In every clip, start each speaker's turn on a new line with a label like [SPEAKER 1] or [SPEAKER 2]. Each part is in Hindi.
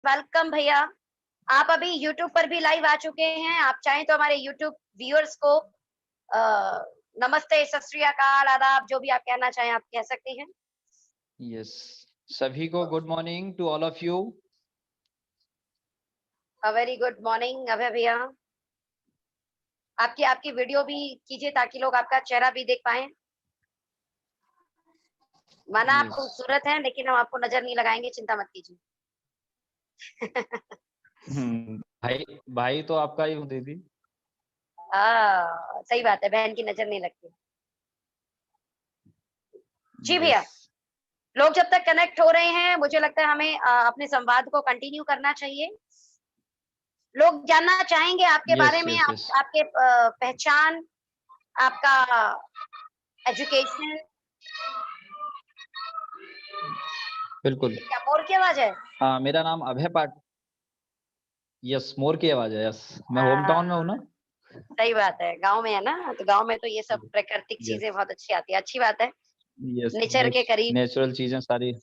[SPEAKER 1] वेलकम भैया। आप अभी यूट्यूब पर भी लाइव आ चुके हैं। आप चाहें तो हमारे यूट्यूब व्यूअर्स को नमस्ते, सत श्री अकाल, आदाब, जो भी आप कहना चाहें आप कह सकती हैं।
[SPEAKER 2] यस, सभी को good morning to all of you.
[SPEAKER 1] A very good morning Abhay भैया। आपकी आपकी वीडियो भी कीजिए ताकि लोग आपका चेहरा भी देख पाएं। माना आप
[SPEAKER 2] यस
[SPEAKER 1] खूबसूरत हैं, लेकिन हम आपको नजर नहीं लगाएंगे, चिंता मत कीजिए।
[SPEAKER 2] भाई भाई तो आपका ही हूँ दीदी।
[SPEAKER 1] सही बात है, बहन की नजर नहीं लगती। जी भैया,
[SPEAKER 2] यस
[SPEAKER 1] लोग जब तक कनेक्ट हो रहे हैं, मुझे लगता है हमें अपने संवाद को कंटिन्यू करना चाहिए। लोग जानना चाहेंगे आपके बारे
[SPEAKER 2] यस
[SPEAKER 1] में,
[SPEAKER 2] यस यस
[SPEAKER 1] आपके पहचान, आपका एजुकेशन।
[SPEAKER 2] बिल्कुल।
[SPEAKER 1] ये क्या मोर की आवाज है?
[SPEAKER 2] हाँ, मेरा नाम अभय पाठ। यस, मोर की आवाज है। यस, मैं होम टाउन में हूँ ना।
[SPEAKER 1] सही बात है, गांव में है ना, तो गांव में तो ये सब प्राकृतिक चीजें
[SPEAKER 2] यस
[SPEAKER 1] बहुत अच्छी आती है। अच्छी बात है,
[SPEAKER 2] यस,
[SPEAKER 1] नेचर के करीब।
[SPEAKER 2] नेचुरल चीजें सारी। Yes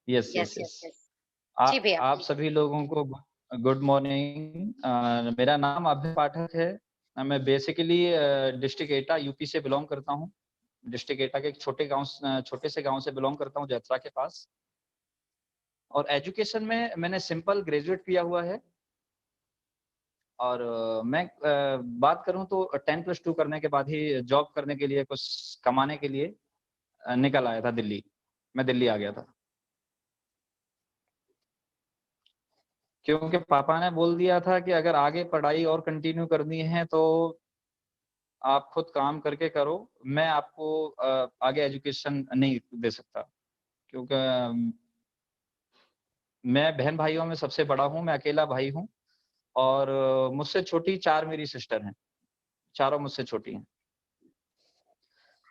[SPEAKER 1] yes
[SPEAKER 2] yes
[SPEAKER 1] yes
[SPEAKER 2] yes.
[SPEAKER 1] Yes. जी भैया।
[SPEAKER 2] आप सभी लोगों को गुड मॉर्निंग। मेरा नाम अभय पाठक है। मैं बेसिकली डिस्ट्रिक्ट एटा यूपी से बिलोंग करता हूँ। डिस्ट्रिक्ट एटा के एक छोटे से गांव से बिलोंग करता हूँ, जैत्रा के पास। और एजुकेशन में मैंने सिंपल ग्रेजुएट किया हुआ है। और मैं बात करूं तो 10+2 करने के बाद ही जॉब करने के लिए, कुछ कमाने के लिए निकल आया था दिल्ली। मैं दिल्ली आ गया था क्योंकि पापा ने बोल दिया था कि अगर आगे पढ़ाई और कंटिन्यू करनी है तो आप खुद काम करके करो। मैं आपको आगे एजुकेशन नहीं दे सकता, क्योंकि मैं बहन भाइयों में सबसे बड़ा हूँ। मैं अकेला भाई हूँ। और मुझसे छोटी 4 मेरी सिस्टर हैं। चारों मुझसे छोटी हैं।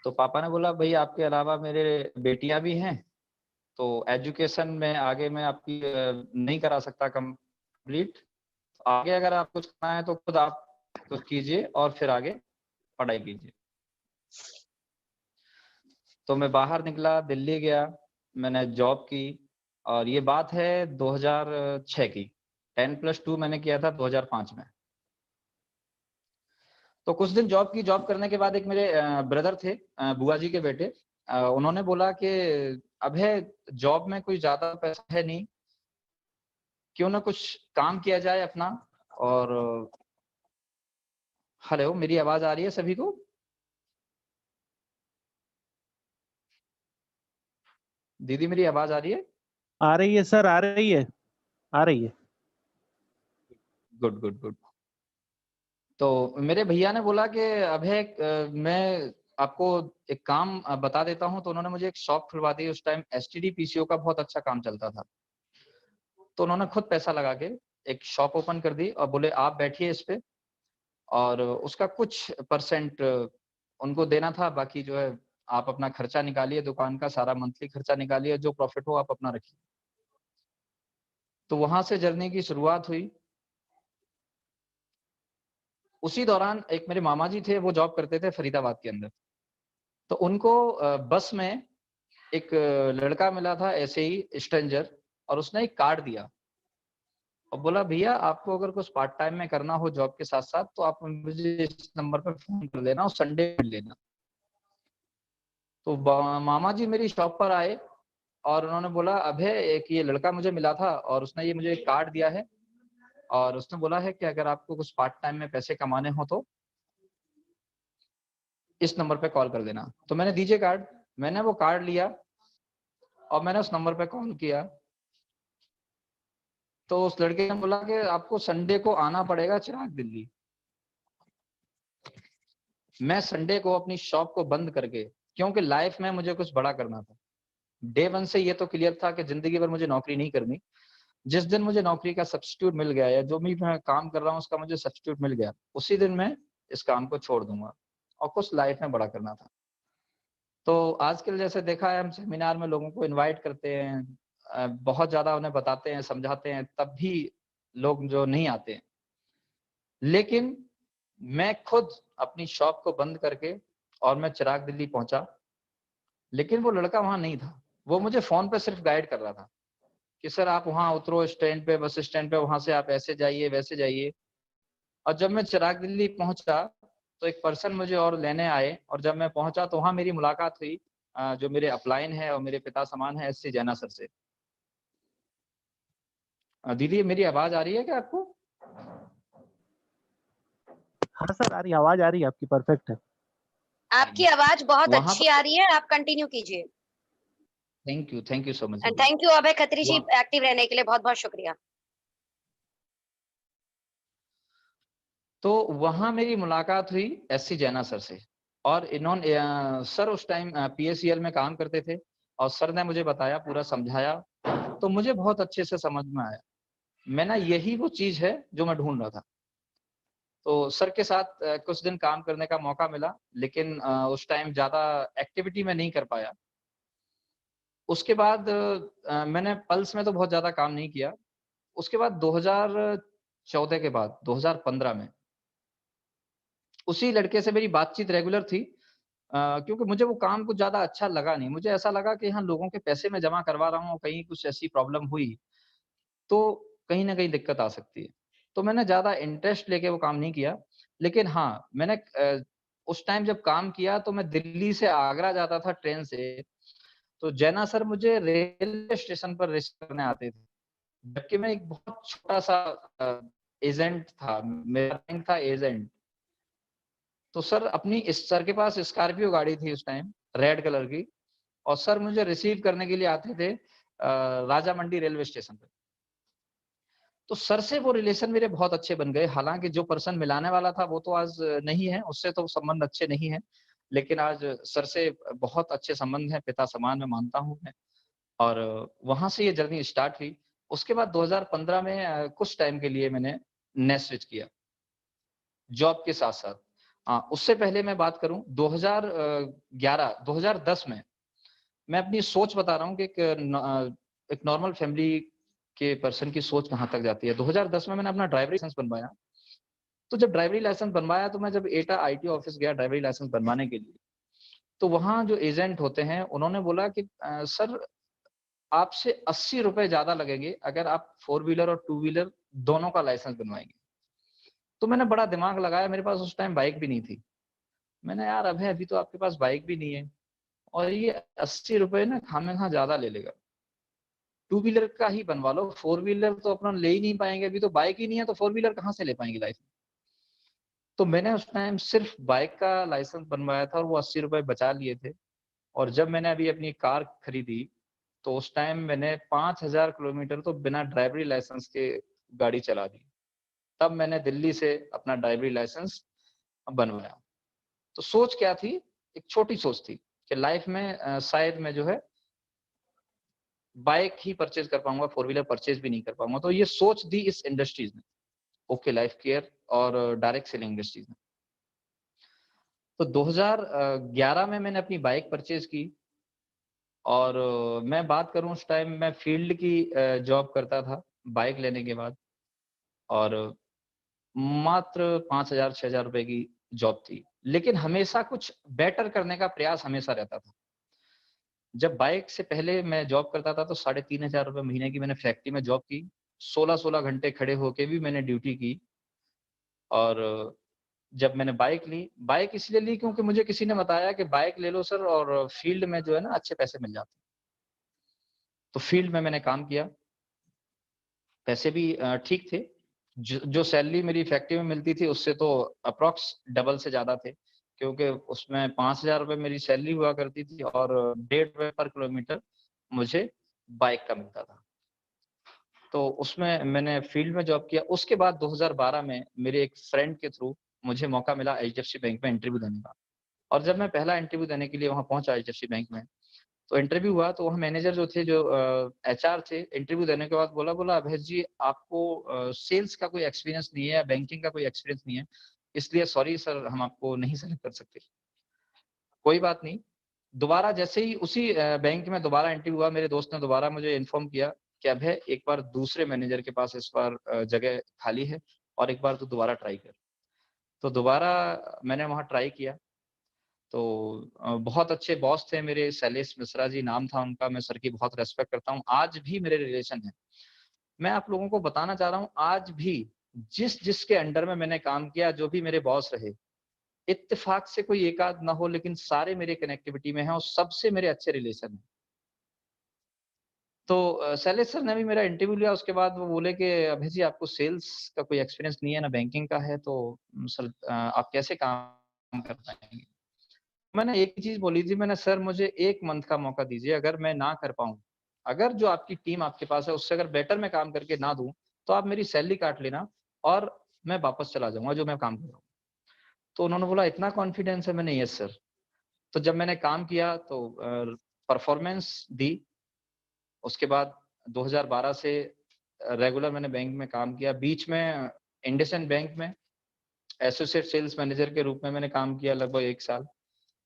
[SPEAKER 2] तो पापा ने बोला, भाई आपके अलावा मेरे बेटियां भी हैं, तो एजुकेशन में आगे मैं आपकी नहीं करा सकता कंप्लीट। आगे अगर आप कुछ करना है तो खुद आप कुछ कीजिए और फिर आगे पढ़ाई कीजिए। तो मैं बाहर निकला, दिल्ली गया, मैंने जॉब की। और ये बात है 2006 की। 10+2 मैंने किया था 2005 में। तो कुछ दिन जॉब की। जॉब करने के बाद एक मेरे ब्रदर थे, बुआ जी के बेटे। उन्होंने बोला कि अभय, जॉब में कोई ज्यादा पैसा है नहीं, क्यों ना कुछ काम किया जाए अपना। और हेलो, मेरी आवाज आ रही है सभी को? दीदी, मेरी आवाज आ रही है?
[SPEAKER 3] आ रही है सर, आ रही है, आ रही है।
[SPEAKER 2] Good good good. तो मेरे भैया ने बोला कि अभय, मैं आपको एक काम बता देता हूँ। तो उन्होंने मुझे एक शॉप खुलवा दी। उस टाइम एसटीडी पीसीओ का बहुत अच्छा काम चलता था। तो उन्होंने खुद पैसा लगा के एक शॉप ओपन कर दी और बोले आप बैठिए इस पे, और उसका कुछ परसेंट उनको देना था। बाकी जो है आप अपना खर्चा निकालिए, दुकान का सारा मंथली खर्चा निकालिए, जो प्रॉफिट हो आप अपना रखिए। तो वहां से जर्नी की शुरुआत हुई। उसी दौरान एक मेरे मामा जी थे, वो जॉब करते थे फरीदाबाद के अंदर। तो उनको बस में एक लड़का मिला था, ऐसे ही स्ट्रेंजर, और उसने एक कार्ड दिया और बोला, भैया आपको अगर कुछ पार्ट टाइम में करना हो जॉब के साथ साथ तो आप मुझे इस नंबर पर फोन कर लेना और संडे मिल लेना। तो मामा जी मेरी शॉप पर आए और उन्होंने बोला, अभय, एक ये लड़का मुझे मिला था और उसने ये मुझे एक कार्ड दिया है, और उसने बोला है कि अगर आपको कुछ पार्ट टाइम में पैसे कमाने हो तो इस नंबर पे कॉल कर देना। तो मैंने दीजिए कार्ड। मैंने वो कार्ड लिया और मैंने उस नंबर पे कॉल किया। तो उस लड़के ने बोला कि आपको संडे को आना पड़ेगा चिराग दिल्ली। मैं संडे को अपनी शॉप को बंद करके, क्योंकि लाइफ में मुझे कुछ बड़ा करना था। डे 1 से ये तो क्लियर था कि जिंदगी भर मुझे नौकरी नहीं करनी। जिस दिन मुझे नौकरी का सब्स्टिट्यूट मिल गया, या जो भी मैं काम कर रहा हूँ उसका मुझे सब्स्टिट्यूट मिल गया, उसी दिन मैं इस काम को छोड़ दूंगा और कुछ लाइफ में बड़ा करना था। तो आजकल जैसे देखा है, हम सेमिनार में लोगों को इनवाइट करते हैं, बहुत ज्यादा उन्हें बताते हैं, समझाते हैं, तब भी लोग जो नहीं आते हैं। लेकिन मैं खुद अपनी शॉप को बंद करके और मैं चिराग दिल्ली पहुंचा। लेकिन वो लड़का वहां नहीं था, वो मुझे फोन पे सिर्फ गाइड कर रहा था। कि सर आप वहाँ उतरो स्टैंड पे, बस स्टैंड पे, वहाँ से आप ऐसे जाइए, वैसे जाइए। और जब मैं चिराग दिल्ली पहुँचा, तो एक पर्सन मुझे और लेने आए और जब मैं पहुँचा तो वहाँ मेरी मुलाकात हुई जो मेरे अपलाइन है और मेरे पिता समान है एससी जैना सर से। दीदी मेरी आवाज़ आ रही है क्या आपको?
[SPEAKER 3] हाँ सर, आ रही है, आवाज आ रही है आपकी, परफेक्ट है।
[SPEAKER 1] आपकी आवाज बहुत
[SPEAKER 2] वहाँ
[SPEAKER 1] अच्छी आ
[SPEAKER 2] पर
[SPEAKER 1] रही है, आप कंटिन्यू कीजिए।
[SPEAKER 2] Thank you so much
[SPEAKER 1] and
[SPEAKER 2] दीदी।
[SPEAKER 1] थैंक यू अभय खत्री जी,
[SPEAKER 2] वहाँ
[SPEAKER 1] एक्टिव रहने के लिए बहुत-बहुत शुक्रिया।
[SPEAKER 2] तो वहाँ मेरी मुलाकात हुई एससी जैना सर से और इन्होंने सर उस टाइम पीएसीएल में काम करते थे और सर ने मुझे बताया, पूरा समझाया, तो मुझे बहुत अच्छे से समझ में आया। मैं ना यही वो चीज़ है जो मैं ढूँढ रहा था। तो सर के साथ कुछ दिन काम करने का मौका मिला, लेकिन उस टाइम ज़्यादा एक्टिविटी मैं नहीं कर पाया। उसके बाद मैंने पल्स में तो बहुत ज़्यादा काम नहीं किया। उसके बाद 2014 के बाद 2015 में उसी लड़के से मेरी बातचीत रेगुलर थी क्योंकि मुझे वो काम कुछ ज़्यादा अच्छा लगा नहीं। मुझे ऐसा लगा कि हाँ, लोगों के पैसे मैं जमा करवा रहा हूँ और कहीं कुछ ऐसी प्रॉब्लम हुई, तो कहीं न कहीं दिक्कत आ सकती है। तो मैंने ज़्यादा इंटरेस्ट लेके वो काम नहीं किया। लेकिन हाँ, मैंने उस टाइम जब काम किया तो मैं दिल्ली से आगरा जाता था ट्रेन से, तो जैना सर मुझे रेलवे स्टेशन पर रिसीव करने आते थे। जबकि मैं एक बहुत छोटा-सा एजेंट था, मेरा रैंक था एजेंट। तो सर अपनी इस सर के पास स्कॉर्पियो गाड़ी थी उस टाइम, रेड कलर की और सर मुझे रिसीव करने के लिए आते थे राजामंडी रेलवे स्टेशन पे। तो सर से वो रिलेशन मेरे बहुत अच्छे बन गए। हालाँकि जो पर्सन मिलाने वाला था वो तो आज नहीं है, उससे तो संबंध अच्छे नहीं हैं। लेकिन आज सर से बहुत अच्छे संबंध हैं, पिता समान मैं मानता हूँ मैं और वहाँ से ये जर्नी स्टार्ट हुई। उसके बाद 2015 में कुछ टाइम के लिए मैंने नेट स्विच किया, जॉब के साथ-साथ। उससे पहले मैं बात करूँ 2010 में मैं अपनी सोच बता रहा हूँ कि एक नॉर्मल फैमिली के पर्सन की सोच कहाँ तक जाती है। 2010 में मैंने अपना ड्राइवरी लाइसेंस बनवाया। तो जब ड्राइवरी लाइसेंस बनवाया तो मैं जब एटा आईटी ऑफिस गया ड्राइवरी लाइसेंस बनवाने के लिए, तो वहाँ जो एजेंट होते हैं उन्होंने बोला कि सर आपसे ₹80 ज़्यादा लगेंगे अगर आप 4 व्हीलर और 2 व्हीलर दोनों का लाइसेंस बनवाएँगे। तो मैंने बड़ा दिमाग लगाया, मेरे पास उस टाइम बाइक भी नहीं थी। मैंने यार अभय अभी तो आपके पास बाइक भी नहीं है और ये ₹80 ना खामख़ा ज़्यादा ले लेगा। 2 व्हीलर का ही बनवा लो, 4 व्हीलर तो अपना ले ही नहीं पाएँगे, अभी तो बाइक ही नहीं है तो 4 व्हीलर कहाँ से ले पाएँगे लाइफ में। तो मैंने उस टाइम सिर्फ़ बाइक का लाइसेंस बनवाया था और वो ₹80 बचा लिए थे और जब मैंने अभी अपनी कार खरीदी, तो उस टाइम मैंने 5000 किलोमीटर तो बिना ड्राइवरी लाइसेंस के गाड़ी चला दी। तब मैंने दिल्ली से अपना ड्राइवरी लाइसेंस बनवाया। तो सोच क्या थी? एक छोटी सोच थी कि लाइफ में शायद मैं जो है बाइक ही परचेज़ कर पाऊँगा, 4 व्हीलर परचेज़ भी नहीं कर पाऊँगा। तो ये सोच दी इस इंडस्ट्रीज़ ने, ओके लाइफ केयर और डायरेक्ट सेलिंग इंडस्ट्रीज़ ने। तो 2011 में मैंने अपनी बाइक परचेज़ की और मैं बात करूँ उस टाइम मैं फील्ड की जॉब करता था, बाइक लेने के बाद और मात्र 5000 ₹6000 की जॉब थी। लेकिन हमेशा कुछ बेटर करने का प्रयास हमेशा रहता था। जब बाइक से पहले मैं जॉब करता था तो ₹3500 महीने की मैंने फैक्ट्री में जॉब की। 16-16 घंटे खड़े होके भी मैंने ड्यूटी की और जब मैंने बाइक इसलिए ली क्योंकि मुझे किसी ने बताया कि बाइक ले लो सर और फील्ड में जो है ना अच्छे पैसे मिल जाते हैं। तो फील्ड में मैंने काम किया, पैसे भी ठीक थे। जो सैलरी मेरी फैक्ट्री में मिलती थी उससे तो अप्रॉक्स डबल से ज़्यादा थे, क्योंकि उसमें ₹5000 मेरी सैलरी हुआ करती थी और ₹1.5 पर किलोमीटर मुझे बाइक का मिलता था। तो उसमें मैंने फील्ड में जॉब किया। उसके बाद 2012 में मेरे एक फ्रेंड के थ्रू मुझे मौका मिला एचडीएफसी बैंक में इंटरव्यू देने का और जब मैं पहला इंटरव्यू देने के लिए वहाँ पहुँचा एचडीएफसी बैंक में, तो इंटरव्यू हुआ तो वहाँ मैनेजर जो थे जो एचआर थे, इंटरव्यू देने के बाद बोला अभय जी आपको सेल्स का कोई एक्सपीरियंस नहीं है या बैंकिंग का कोई एक्सपीरियंस नहीं है, इसलिए सॉरी सर हम आपको नहीं सेलेक्ट कर सकते। कोई बात नहीं, दोबारा जैसे ही उसी बैंक में दोबारा इंटरव्यू हुआ, मेरे दोस्त ने दोबारा मुझे इन्फॉर्म किया कि अभय एक बार दूसरे मैनेजर के पास इस बार जगह खाली है और एक बार तू दोबारा ट्राई कर। तो दोबारा मैंने वहाँ ट्राई किया तो बहुत अच्छे बॉस थे मेरे, शैलेश मिश्रा जी नाम था उनका, मैं सर की बहुत रिस्पेक्ट करता हूँ, आज भी मेरे रिलेशन है। मैं आप लोगों को बताना चाह रहा हूँ, आज भी जिसके अंडर में मैंने काम किया, जो भी मेरे बॉस रहे, इत्तेफाक से कोई एक आध ना हो, लेकिन सारे मेरे कनेक्टिविटी में हैं और सबसे मेरे अच्छे रिलेशन हैं। तो शैलेश सर ने भी मेरा इंटरव्यू लिया, उसके बाद वो बोले कि अभय जी आपको सेल्स का कोई एक्सपीरियंस नहीं है, ना बैंकिंग का है, तो सर आप कैसे काम कर पाएँगे? मैंने एक ही चीज़ बोली थी, मैंने सर मुझे 1 मंथ का मौका दीजिए, अगर मैं ना कर पाऊँ, अगर जो आपकी टीम आपके पास है उससे अगर बेटर मैं काम करके ना दूँ, तो आप मेरी सैलरी काट लेना और मैं वापस चला जाऊँगा जो मैं काम कर रहा हूँ। तो उन्होंने बोला इतना कॉन्फिडेंस है? मैंने यस सर। तो जब मैंने काम किया तो परफॉर्मेंस दी, उसके बाद 2012 से रेगुलर मैंने बैंक में काम किया। बीच में इंडसइंड बैंक में एसोसिएट सेल्स मैनेजर के रूप में मैंने काम किया लगभग 1 साल।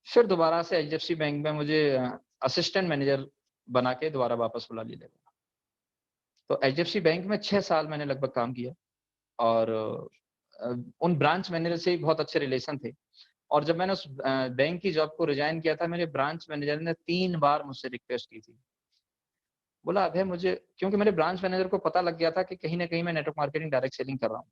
[SPEAKER 2] फिर दोबारा से एचडीएफसी बैंक में मुझे असिस्टेंट मैनेजर बना के दोबारा वापस बुला लिया गया। तो एचडीएफसी बैंक में 6 साल मैंने लगभग काम किया और अ, उन ब्रांच मैनेजर से भी बहुत अच्छे रिलेशन थे। और जब मैंने उस बैंक की जॉब को रिज़ाइन किया था, मेरे ब्रांच मैनेजर ने 3 बार मुझसे रिक्वेस्ट की थी। बोला अभय मुझे, क्योंकि मेरे ब्रांच मैनेजर को पता लग गया था कि कहीं न कहीं मैं नेटवर्क मार्केटिंग, डायरेक्ट सेलिंग कर रहा हूँ।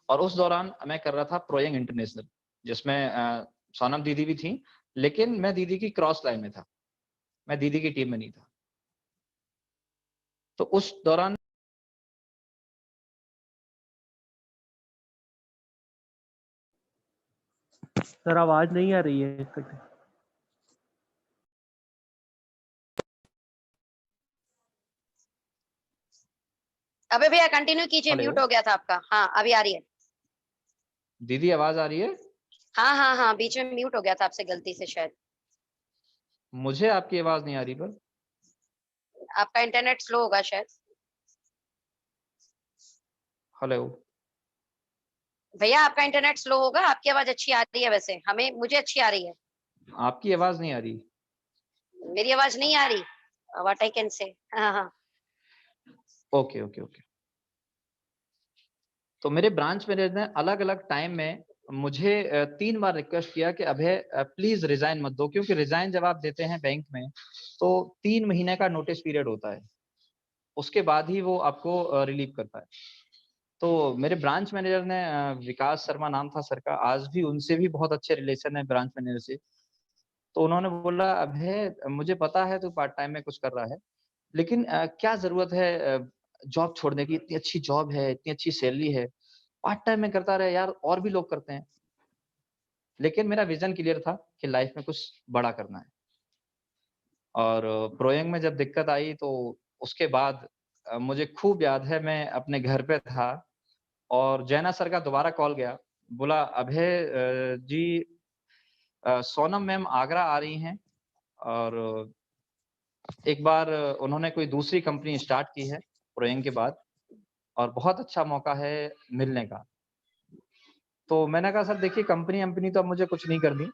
[SPEAKER 2] और उस दौरान मैं कर रहा था प्रोयंग इंटरनेशनल, जिसमें सोनम दीदी भी थी, लेकिन मैं दीदी की क्रॉस लाइन में था। मैं दीदी की टीम में नहीं था। तो उस दौरान
[SPEAKER 3] सर आवाज नहीं आ रही है।
[SPEAKER 1] अबे भैया कंटिन्यू कीजिए,
[SPEAKER 2] हेलो,
[SPEAKER 1] म्यूट हो गया था आपका। हाँ अभी आ रही है।
[SPEAKER 2] दीदी आवाज़ आ रही है?
[SPEAKER 1] हाँ हाँ हाँ, बीच में म्यूट हो गया था आपसे गलती से शायद।
[SPEAKER 2] मुझे आपकी आवाज़ नहीं आ रही पर।
[SPEAKER 1] आपका इंटरनेट स्लो होगा शायद।
[SPEAKER 2] हेलो,
[SPEAKER 1] भैया आपका इंटरनेट स्लो होगा, आपकी आवाज अच्छी आ रही है, वैसे हमें मुझे अच्छी आ रही है।
[SPEAKER 2] आपकी आवाज़ नहीं आ रही।
[SPEAKER 1] मेरी आवाज नहीं आ रही? What I can say. हाँ हाँ।
[SPEAKER 2] Okay, okay, okay. तो मेरे ब्रांच मैनेजर ने अलग-अलग टाइम में मुझे 3 बार रिक्वेस्ट किया कि अभय प्लीज़ रिज़ाइन मत दो, क्योंकि रिज़ाइन जब आप देते हैं बैंक में, तो 3 महीने का नोटिस पीरियड होता है। उसके बाद ही वो आपको रिलीव करता है। तो मेरे ब्रांच मैनेजर ने विकास शर्मा नाम था सर का, आज भी उनसे भी बहुत अच्छे रिलेशन है ब्रांच मैनेजर से। तो उन्होंने बोला, "अभय मुझे पता है तू पार्ट टाइम में कुछ कर रहा है, लेकिन क्या ज़रूरत है जॉब छोड़ने की? इतनी अच्छी जॉब है, इतनी अच्छी सैलरी है, पार्ट टाइम में करता रहे यार, और भी लोग करते हैं।" लेकिन मेरा विज़न क्लियर था कि लाइफ़ में कुछ बड़ा करना है। और प्रोयंग में जब दिक्कत आई तो उसके बाद मुझे खूब याद है, मैं अपने घर पे था और जैना सर का दोबारा कॉल गया। बोला, "अभय जी सोनम मैम आगरा आ रही हैं और एक बार उन्होंने कोई दूसरी कंपनी स्टार्ट की है प्रोयंग के बाद और बहुत अच्छा मौका है मिलने का।" तो मैंने कहा, "सर देखिए कंपनी-वम्पनी तो अब मुझे कुछ नहीं करनी,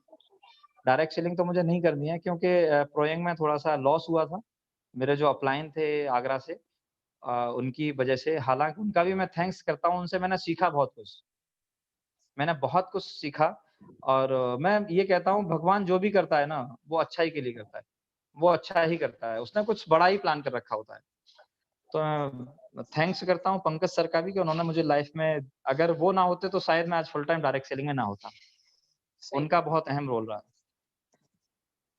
[SPEAKER 2] डायरेक्ट सेलिंग तो मुझे नहीं करनी है, क्योंकि प्रोयंग में थोड़ा-सा लॉस हुआ था। मेरे जो अपलाइन थे आगरा से उनकी वजह से, हालाँकि उनका भी मैं थैंक्स करता हूँ, उनसे मैंने सीखा बहुत कुछ। मैंने बहुत कुछ सीखा और मैं ये कहता हूँ भगवान जो भी करता है ना, वो अच्छाई के लिए करता है। वो अच्छा ही करता है, उसने कुछ बड़ा ही प्लान कर रखा होता है। तो थैंक्स करता हूँ पंकज सर का भी कि उन्होंने मुझे लाइफ में, अगर वो ना होते तो शायद मैं आज फुल टाइम डायरेक्ट सेलिंग में ना होता।
[SPEAKER 1] सही
[SPEAKER 2] उनका
[SPEAKER 1] बात।
[SPEAKER 2] बहुत अहम रोल रहा।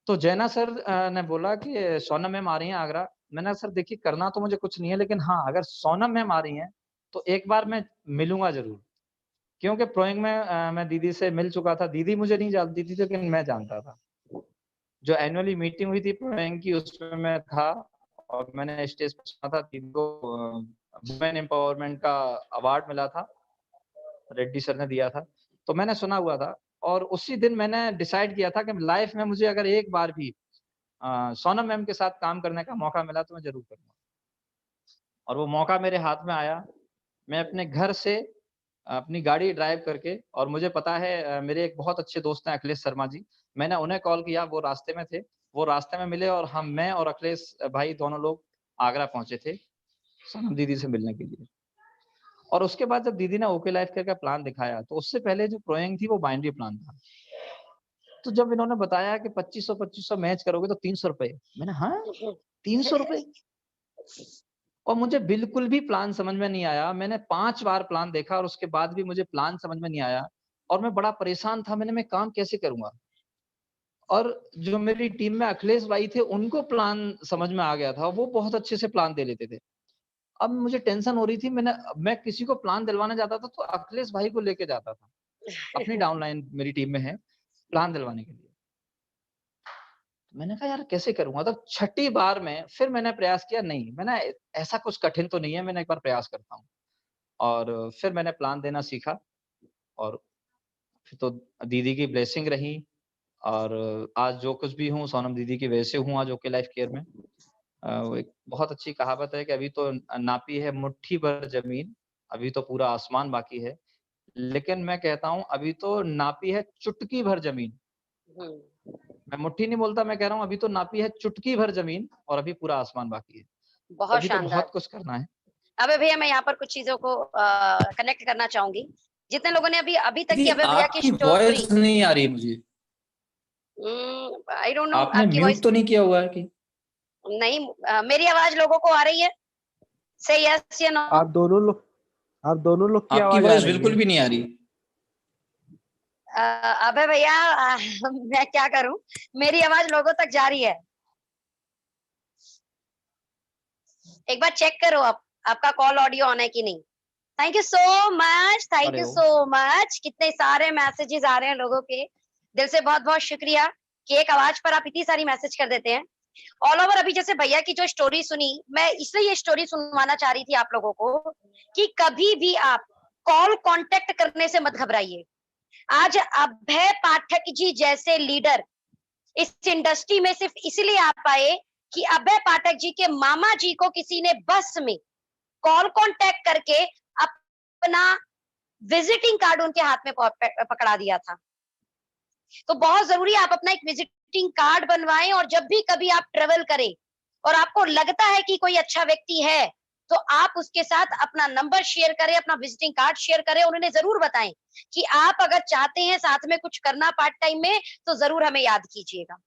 [SPEAKER 2] तो जैना सर ने बोला कि सोनम मैम आ रही हैं आगरा। मैंने कहा सर देखिए करना तो मुझे कुछ नहीं है, लेकिन हाँ, अगर सोनम मैम आ रही हैं, तो एक बार मैं मिलूँगा ज़रूर। क्योंकि प्रोइंग में मैं दीदी से मिल चुका था। दीदी मुझे नहीं जानती थी, लेकिन मैं जानता था। जो एनुअली मीटिंग हुई थी प्रोइंग की, उसमें मैं था और मैंने स्टेज पे सुना था, दीदी को वुमेन एम्पावरमेंट का अवार्ड मिला था, रेड्डी सर ने दिया था। तो मैंने सुना हुआ था और उसी दिन मैंने डिसाइड किया था कि लाइफ में मुझे अगर एक बार भी सोनम मैम के साथ काम करने का मौका मिला तो मैं ज़रूर करूँगा। और वो मौका मेरे हाथ में आया। मैं अपने घर से अपनी गाड़ी ड्राइव करके, और मुझे पता है मेरे एक बहुत अच्छे दोस्त हैं अखिलेश शर्मा जी, मैंने उन्हें कॉल किया, वो रास्ते में थे। वो रास्ते में मिले और मैं और अखिलेश भाई दोनों लोग आगरा पहुँचे थे, सनम दीदी से मिलने के लिए। और उसके बाद जब दीदी ने ओके लाइफ केयर का प्लान दिखाया, तो उससे पहले जो प्रोइंग थी वो बाइनरी प्लान था। तो जब इन्होंने बताया कि 2500 मैच करोगे तो 300 रुपए, मैंने हाँ 300 रुपए। और मुझे बिल्कुल भी प्लान समझ में नहीं आया। मैंने 5 बार प्लान देखा और उसके बाद भी मुझे प्लान समझ में नहीं आया और मैं बड़ा परेशान था। मैं काम कैसे करूंगा? और जो मेरी टीम में अखिलेश भाई थे, उनको प्लान समझ में आ गया था, वो बहुत अच्छे से प्लान दे लेते थे। अब मुझे टेंशन हो रही थी, मैं किसी को प्लान दिलवाने जाता था तो अखिलेश भाई को लेके जाता था, अपनी डाउनलाइन मेरी टीम में है, प्लान दिलवाने के लिए। मैंने कहा यार कैसे करूँगा? तब छठी बार में फिर मैंने प्रयास किया, नहीं मैंने ऐसा कुछ कठिन तो नहीं है, मैंने एक बार प्रयास करता हूँ। और फिर मैंने प्लान देना सीखा और फिर तो दीदी की ब्लेसिंग रही और आज जो कुछ भी हूँ सोनम दीदी की वजह से हूँ आज ओके लाइफ केयर में। वो एक बहुत अच्छी कहावत है कि अभी तो नापी है मुट्ठी भर ज़मीन, अभी तो पूरा आसमान बाकी है। लेकिन मैं कहता हूँ अभी तो नापी है चुटकी भर ज़मीन। मैं मुट्ठी नहीं बोलता, मैं कह रहा हूँ अभी तो नापी है चुटकी भर ज़मीन और अभी पूरा आसमान बाकी है। तो
[SPEAKER 1] बहुत
[SPEAKER 2] अभी तो
[SPEAKER 1] शानदार।
[SPEAKER 2] बहुत कुछ करना है।
[SPEAKER 1] अबे भैया मैं यहाँ पर कुछ चीजों को कनेक्ट करना चाहूंगी। जितने लोगों ने अभी तक की
[SPEAKER 4] दीदी
[SPEAKER 1] अभय भैया की
[SPEAKER 4] आपकी
[SPEAKER 1] स्टोरी,
[SPEAKER 4] वॉइस नहीं आ रही मुझे।
[SPEAKER 1] आई डोंट नो
[SPEAKER 4] आपने
[SPEAKER 1] आपकी
[SPEAKER 4] म्यूट
[SPEAKER 1] वॉइस
[SPEAKER 4] तो नहीं किया हुआ है कि?
[SPEAKER 1] नहीं, मेरी आवाज लोगों को आ रही है? से यस या नो?
[SPEAKER 3] आप दोनों लोग की
[SPEAKER 4] आपकी
[SPEAKER 3] आवाज आ
[SPEAKER 4] वॉइस
[SPEAKER 3] रही
[SPEAKER 4] बिल्कुल
[SPEAKER 3] है।
[SPEAKER 4] भी नहीं आ रही।
[SPEAKER 1] अबे भैया मैं क्या करूं, मेरी आवाज लोगों तक जा रही है। एक बार चेक करो आप, आपका कॉल ऑडियो ऑन है कि नहीं। Thank you so much, thank
[SPEAKER 2] अरे
[SPEAKER 1] यू
[SPEAKER 2] ओ
[SPEAKER 1] सो मच। कितने सारे मैसेजेस आ रहे हैं लोगों के, दिल से बहुत बहुत शुक्रिया कि एक आवाज पर आप इतनी सारी मैसेज कर देते हैं ऑल ओवर। अभी जैसे भैया की जो स्टोरी सुनी, मैं इसलिए ये स्टोरी सुनवाना चाह रही थी आप लोगों को कि कभी भी आप कॉल कांटेक्ट करने से मत घबराइए। आज अभय पाठक जी जैसे लीडर इस इंडस्ट्री में सिर्फ इसलिए आ पाए कि अभय पाठक जी के मामा जी को किसी ने बस में कॉल कांटेक्ट करके अपना विजिटिंग कार्ड उनके हाथ में पकड़ा दिया था। तो बहुत जरूरी है आप अपना एक विजिटिंग कार्ड बनवाएं और जब भी कभी आप ट्रेवल करें और आपको लगता है कि कोई अच्छा व्यक्ति है तो आप उसके साथ अपना नंबर शेयर करें, अपना विजिटिंग कार्ड शेयर करें। उन्हें जरूर बताएं कि आप अगर चाहते हैं साथ में कुछ करना पार्ट टाइम में तो जरूर हमें याद कीजिएगा।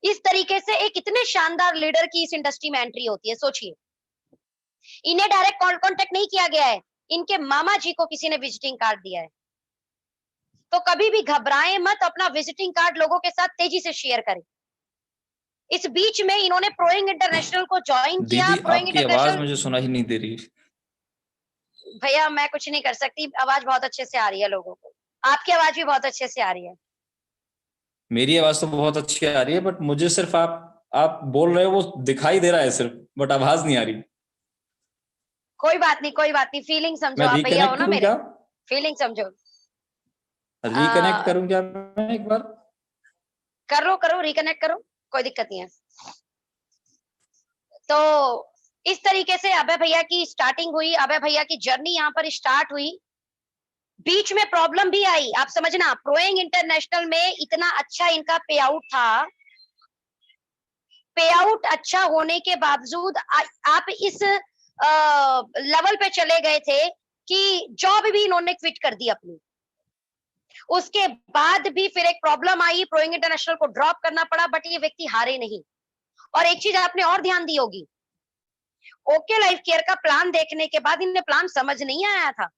[SPEAKER 1] इस तरीके से एक इतने शानदार लीडर की इस इंडस्ट्री में एंट्री होती है। सोचिए, इन्हें डायरेक्ट कॉल कांटेक्ट नहीं किया गया है, इनके मामा जी को किसी ने विजिटिंग कार्ड दिया है। तो कभी भी घबराएं मत, अपना विजिटिंग कार्ड लोगों के साथ तेजी से शेयर करें। इस बीच में इन्होंने प्रोइंग इंटरनेशनल को ज्वाइन किया।
[SPEAKER 4] दीदी
[SPEAKER 1] प्रोइंग
[SPEAKER 4] आपकी आवाज
[SPEAKER 1] इंटरनेशनल,
[SPEAKER 4] मुझे सुना ही नहीं दे रही।
[SPEAKER 1] भैया मैं कुछ नहीं कर सकती, आवाज बहुत अच्छे से आ रही है लोगों को, आपकी आवाज भी बहुत अच्छे से आ रही है।
[SPEAKER 4] मेरी आवाज तो बहुत अच्छी आ रही है, बट मुझे सिर्फ आप बोल रहे हो वो दिखाई दे रहा है सिर्फ, बट आवाज नहीं आ रही।
[SPEAKER 1] कोई बात नहीं, कोई बात नहीं, फीलिंग समझो,
[SPEAKER 4] मैं
[SPEAKER 1] आप भैया हो
[SPEAKER 4] रिकनेक्ट
[SPEAKER 1] ना
[SPEAKER 4] करूं
[SPEAKER 1] मेरे,
[SPEAKER 4] क्या?
[SPEAKER 1] फीलिंग समझो।
[SPEAKER 4] रिकनेक्ट करूं क्या मैं एक बार?
[SPEAKER 1] करो करो, रिकनेक्ट करो, कोई दिक्कत नहीं है। तो इस तरीके से अभय भैया की स्टार्टिंग हुई, अभय भैया की जर्नी यहाँ पर स्टार्ट हुई। बीच में प्रॉब्लम भी आई, आप समझना, प्रोइंग इंटरनेशनल में इतना अच्छा इनका पे आउट था, पे आउट अच्छा होने के बावजूद आप इस लेवल पे चले गए थे कि जॉब भी इन्होंने क्विट कर दी अपनी। उसके बाद भी फिर एक प्रॉब्लम आई, प्रोइंग इंटरनेशनल को ड्रॉप करना पड़ा, बट ये व्यक्ति हारे नहीं। और एक चीज आपने और ध्यान दी होगी, ओके लाइफ केयर का प्लान देखने के बाद इन्हें प्लान समझ नहीं आया था,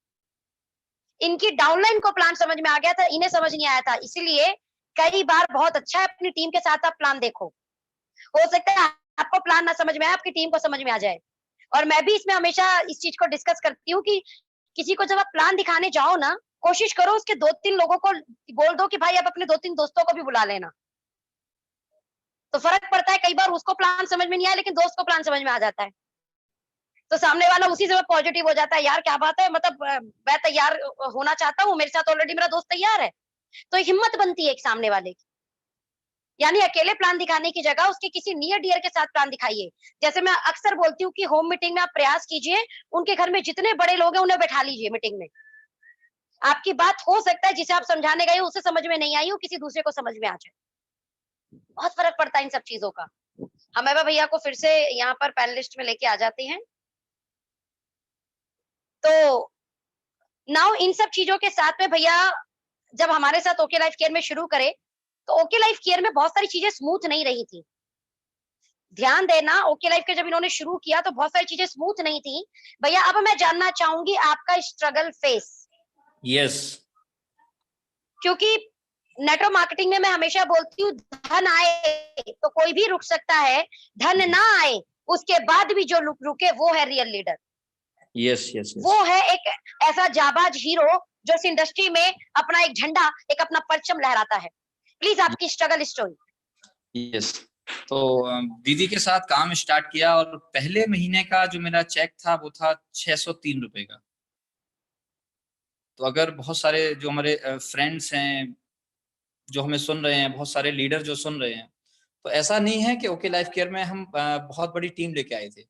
[SPEAKER 1] इनकी डाउनलाइन को प्लान समझ में आ गया था, इन्हें समझ नहीं आया था। इसलिए कई बार बहुत अच्छा है अपनी टीम के साथ आप प्लान देखो, हो सकता है आपको प्लान ना समझ में आए, आपकी टीम को समझ में आ जाए। और मैं भी इसमें हमेशा इस चीज को डिस्कस करती हूँ कि किसी को जब आप प्लान दिखाने जाओ ना, कोशिश करो उसके 2-3 लोगों को बोल दो कि भाई आप अपने 2-3 दोस्तों को भी बुला लेना। तो फर्क पड़ता है, कई बार उसको प्लान समझ में नहीं आया लेकिन दोस्त को प्लान समझ में आ जाता है, तो सामने वाला उसी समय पॉजिटिव हो जाता है, यार क्या बात है, मतलब मैं तैयार होना चाहता हूँ, मेरे साथ ऑलरेडी मेरा दोस्त तैयार है। तो हिम्मत बनती है एक सामने वाले की। यानी अकेले प्लान दिखाने की जगह उसके किसी नियर डियर के साथ प्लान दिखाइए। जैसे मैं अक्सर बोलती हूँ कि होम मीटिंग में आप प्रयास कीजिए, उनके घर में जितने बड़े लोग हैं उन्हें बैठा लीजिए मीटिंग में। आपकी बात हो सकता है जिसे आप समझाने गए उसे समझ में नहीं आई हो, किसी दूसरे को समझ में आ जाए। बहुत फर्क पड़ता है इन सब चीजों का। हम एवा भैया को फिर से यहाँ पर पैनलिस्ट में लेके आ जाते हैं। तो नाउ इन सब चीजों के साथ में भैया जब हमारे साथ ओके लाइफ केयर में शुरू करे, तो ओके लाइफ केयर में बहुत सारी चीजें स्मूथ नहीं रही थी। ध्यान देना, ओके लाइफ के जब इन्होंने शुरू किया तो बहुत सारी चीजें स्मूथ नहीं थी। भैया अब मैं जानना चाहूंगी आपका स्ट्रगल फेस,
[SPEAKER 4] यस
[SPEAKER 1] क्योंकि नेटवर्क मार्केटिंग में मैं हमेशा बोलती हूँ, धन आए तो कोई भी रुक सकता है, धन ना आए उसके बाद भी जो रुके वो है रियल लीडर।
[SPEAKER 4] यस यस
[SPEAKER 1] वो है एक ऐसा जाबाज हीरो जो इस इंडस्ट्री में अपना एक झंडा, एक अपना परचम लहराता है। प्लीज आपकी स्ट्रगल स्टोरी।
[SPEAKER 4] यस। तो दीदी के साथ काम स्टार्ट किया और पहले महीने का जो मेरा चेक था वो था 603 रुपए का। तो अगर बहुत सारे जो हमारे फ्रेंड्स हैं जो हमें सुन रहे हैं, बहुत सारे लीडर जो सुन रहे हैं, तो ऐसा नहीं है कि ओके लाइफ केयर में हम बहुत बड़ी टीम लेके आए थे।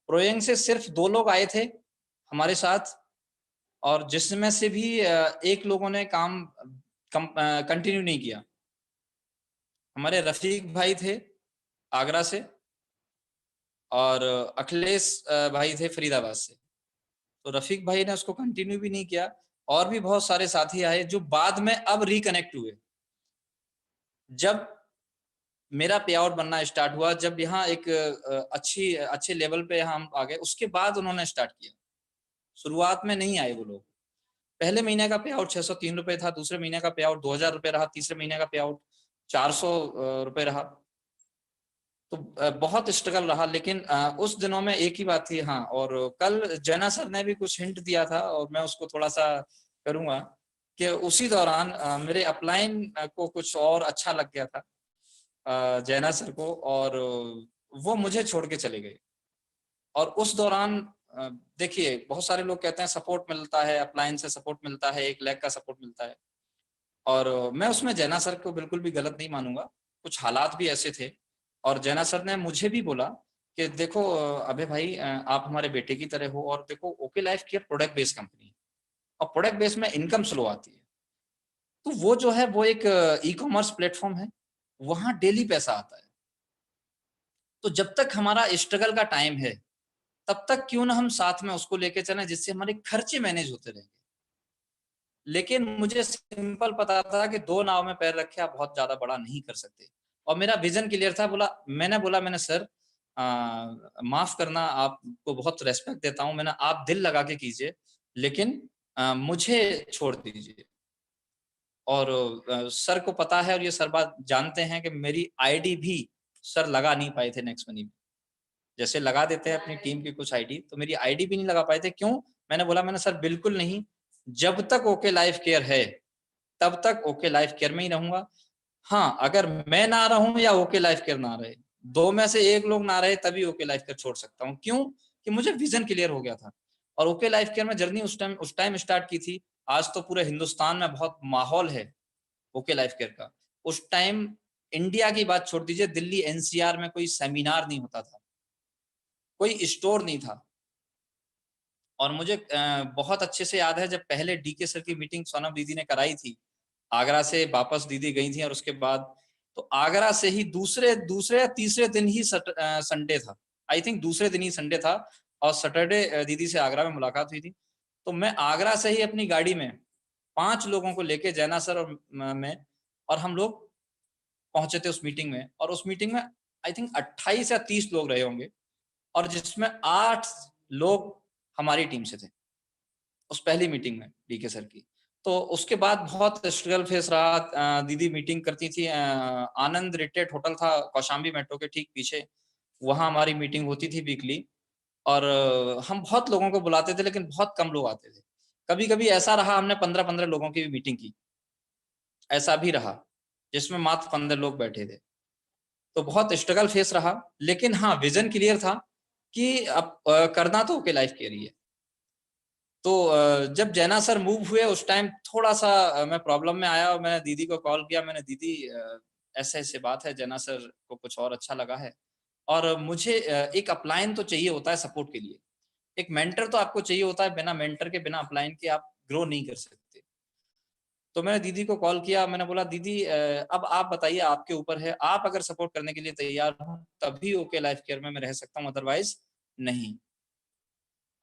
[SPEAKER 4] प्रोयंग से सिर्फ 2 लोग आए थे हमारे साथ, और जिसमें से भी एक लोगों ने काम कंटिन्यू नहीं किया। हमारे रफीक भाई थे आगरा से, और अखिलेश भाई थे फरीदाबाद से। तो रफीक भाई ने उसको कंटिन्यू भी नहीं किया, और भी बहुत सारे साथी आए जो बाद में अब रिकनेक्ट हुए। जब मेरा पे आउट बनना स्टार्ट हुआ, जब यहाँ एक अच्छे लेवल पे यहाँ हम आ गए, उसके बाद उन्होंने स्टार्ट किया। शुरुआत में नहीं आए वो लोग। पहले महीने का पे आउट 603 रुपए था, दूसरे महीने का पे आउट 2000 रुपए रहा, तीसरे महीने का पे आउट 400 रुपए रहा। तो बहुत स्ट्रगल रहा, लेकिन उस दिनों में एक ही बात थी। हाँ, और कल जैना सर ने भी कुछ हिंट दिया था और मैं उसको थोड़ा सा करूंगा कि उसी दौरान मेरे अपलाइन को कुछ और अच्छा लग गया था जैना सर को, और वो मुझे छोड़ के चले गए। और उस दौरान देखिए, बहुत सारे लोग कहते हैं सपोर्ट मिलता है, अपलाइन से सपोर्ट मिलता है, 1 लाख का सपोर्ट मिलता है, और मैं उसमें जैना सर को बिल्कुल भी गलत नहीं मानूंगा। कुछ हालात भी ऐसे थे, और जैना सर ने मुझे भी बोला कि देखो अबे भाई, आप हमारे बेटे की तरह हो, और देखो okay life care product based company है, और प्रोडक्ट बेस्ड में इनकम स्लो आती है। तो वो जो है वो एक ई कॉमर्स प्लेटफॉर्म है, वहां डेली पैसा आता है। तो जब तक हमारा स्ट्रगल का टाइम है, तब तक क्यों ना हम साथ में उसको लेके चलें, जिससे हमारे खर्चे मैनेज होते रहेंगे। लेकिन मुझे सिंपल पता था कि 2 नाव में पैर रखे आप बहुत ज्यादा बड़ा नहीं कर सकते, और मेरा विजन क्लियर था। मैंने सर माफ करना, आपको बहुत रेस्पेक्ट देता हूं, मैंने आप दिल लगा के कीजिए, लेकिन मुझे छोड़ दीजिए। और सर को पता है, और ये सर बात जानते हैं कि मेरी आईडी भी सर लगा नहीं पाए थे नेक्स्ट मनी में। जैसे लगा देते हैं अपनी टीम की कुछ आईडी, तो मेरी आईडी भी नहीं लगा पाए थे। क्यों? मैंने सर बिल्कुल नहीं, जब तक ओके लाइफ केयर है तब तक ओके लाइफ केयर में ही रहूंगा। हाँ, अगर मैं ना रहूं या ओके लाइफ केयर ना रहे, 2 में से 1 लोग ना रहे, तभी ओके लाइफ केयर छोड़ सकता हूँ। क्यों? कि मुझे विजन क्लियर हो गया था, और ओके लाइफ केयर में जर्नी उस टाइम स्टार्ट की थी। आज तो पूरे हिंदुस्तान में बहुत माहौल है ओके लाइफ केयर का। उस टाइम इंडिया की बात छोड़ दीजिए, दिल्ली एनसीआर में कोई सेमिनार नहीं होता था, कोई स्टोर नहीं था। और मुझे बहुत अच्छे से याद है, जब पहले डीके सर की मीटिंग सोनम दीदी ने कराई थी, आगरा से वापस दीदी गई थी, और उसके बाद तो आगरा से ही दूसरे या तीसरे दिन ही संडे था, आई थिंक दूसरे दिन ही संडे था, और सैटरडे दीदी से आगरा में मुलाकात हुई थी। तो मैं आगरा से ही अपनी गाड़ी में 5 लोगों को लेके, जैना सर और मैं, और हम लोग पहुंचे थे उस मीटिंग में। और उस मीटिंग में आई थिंक 28 या 30 लोग रहे होंगे, और जिसमें 8 लोग हमारी टीम से थे उस पहली मीटिंग में डीके सर की। तो उसके बाद बहुत स्ट्रगल फेस रहा। दीदी मीटिंग करती थी, आनंद रिट्रीट होटल था कौशाम्बी मेट्रो के ठीक पीछे, वहां हमारी मीटिंग होती थी वीकली। और हम बहुत लोगों को बुलाते थे, लेकिन बहुत कम लोग आते थे। कभी कभी ऐसा रहा, हमने 15-15 लोगों की भी मीटिंग की, ऐसा भी रहा जिसमें मात्र 15 लोग बैठे थे। तो बहुत स्ट्रगल फेस रहा, लेकिन हाँ, विजन क्लियर था कि अब करना तो ओके लाइफ केयर ही है। तो जब जैना सर मूव हुए, उस टाइम थोड़ा सा मैं प्रॉब्लम में आया, और मैंने दीदी को कॉल किया। मैंने दीदी, ऐसे ऐसे बात है, जैना सर को कुछ और अच्छा लगा है, और मुझे एक अपलाइन तो चाहिए होता है सपोर्ट के लिए, एक मेंटर तो आपको चाहिए होता है, बिना मेंटर के, बिना अपलाइन के आप ग्रो नहीं कर सकते। तो मैंने दीदी को कॉल किया, मैंने बोला दीदी, अब आप बताइए, आपके ऊपर है, आप अगर सपोर्ट करने के लिए तैयार हो तभी ओके लाइफ केयर में मैं रह सकता हूँ, अदरवाइज नहीं।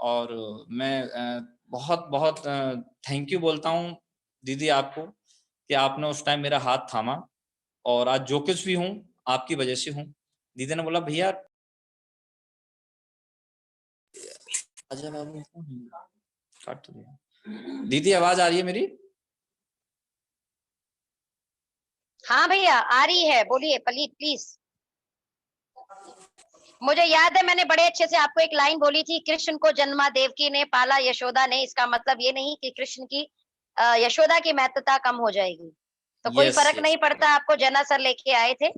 [SPEAKER 4] और मैं बहुत बहुत थैंक यू बोलता हूँ दीदी आपको, कि आपने उस टाइम मेरा हाथ थामा और आज जो कुछ भी हूँ आपकी वजह से हूँ। दीदी ने बोला भैया अजय बाबू काट तो दिया। दीदी आवाज आ रही है मेरी?
[SPEAKER 1] हाँ भैया आ रही है, बोलिए प्लीज। मुझे याद है मैंने बड़े अच्छे से आपको एक लाइन बोली थी, कृष्ण को जन्मा देवकी ने, पाला यशोदा ने। इसका मतलब ये नहीं कि कृष्ण की यशोदा की महत्वता कम हो जाएगी। तो कोई
[SPEAKER 4] यस
[SPEAKER 1] फर्क
[SPEAKER 4] यस
[SPEAKER 1] नहीं पड़ता, आपको जना सर लेके आए थे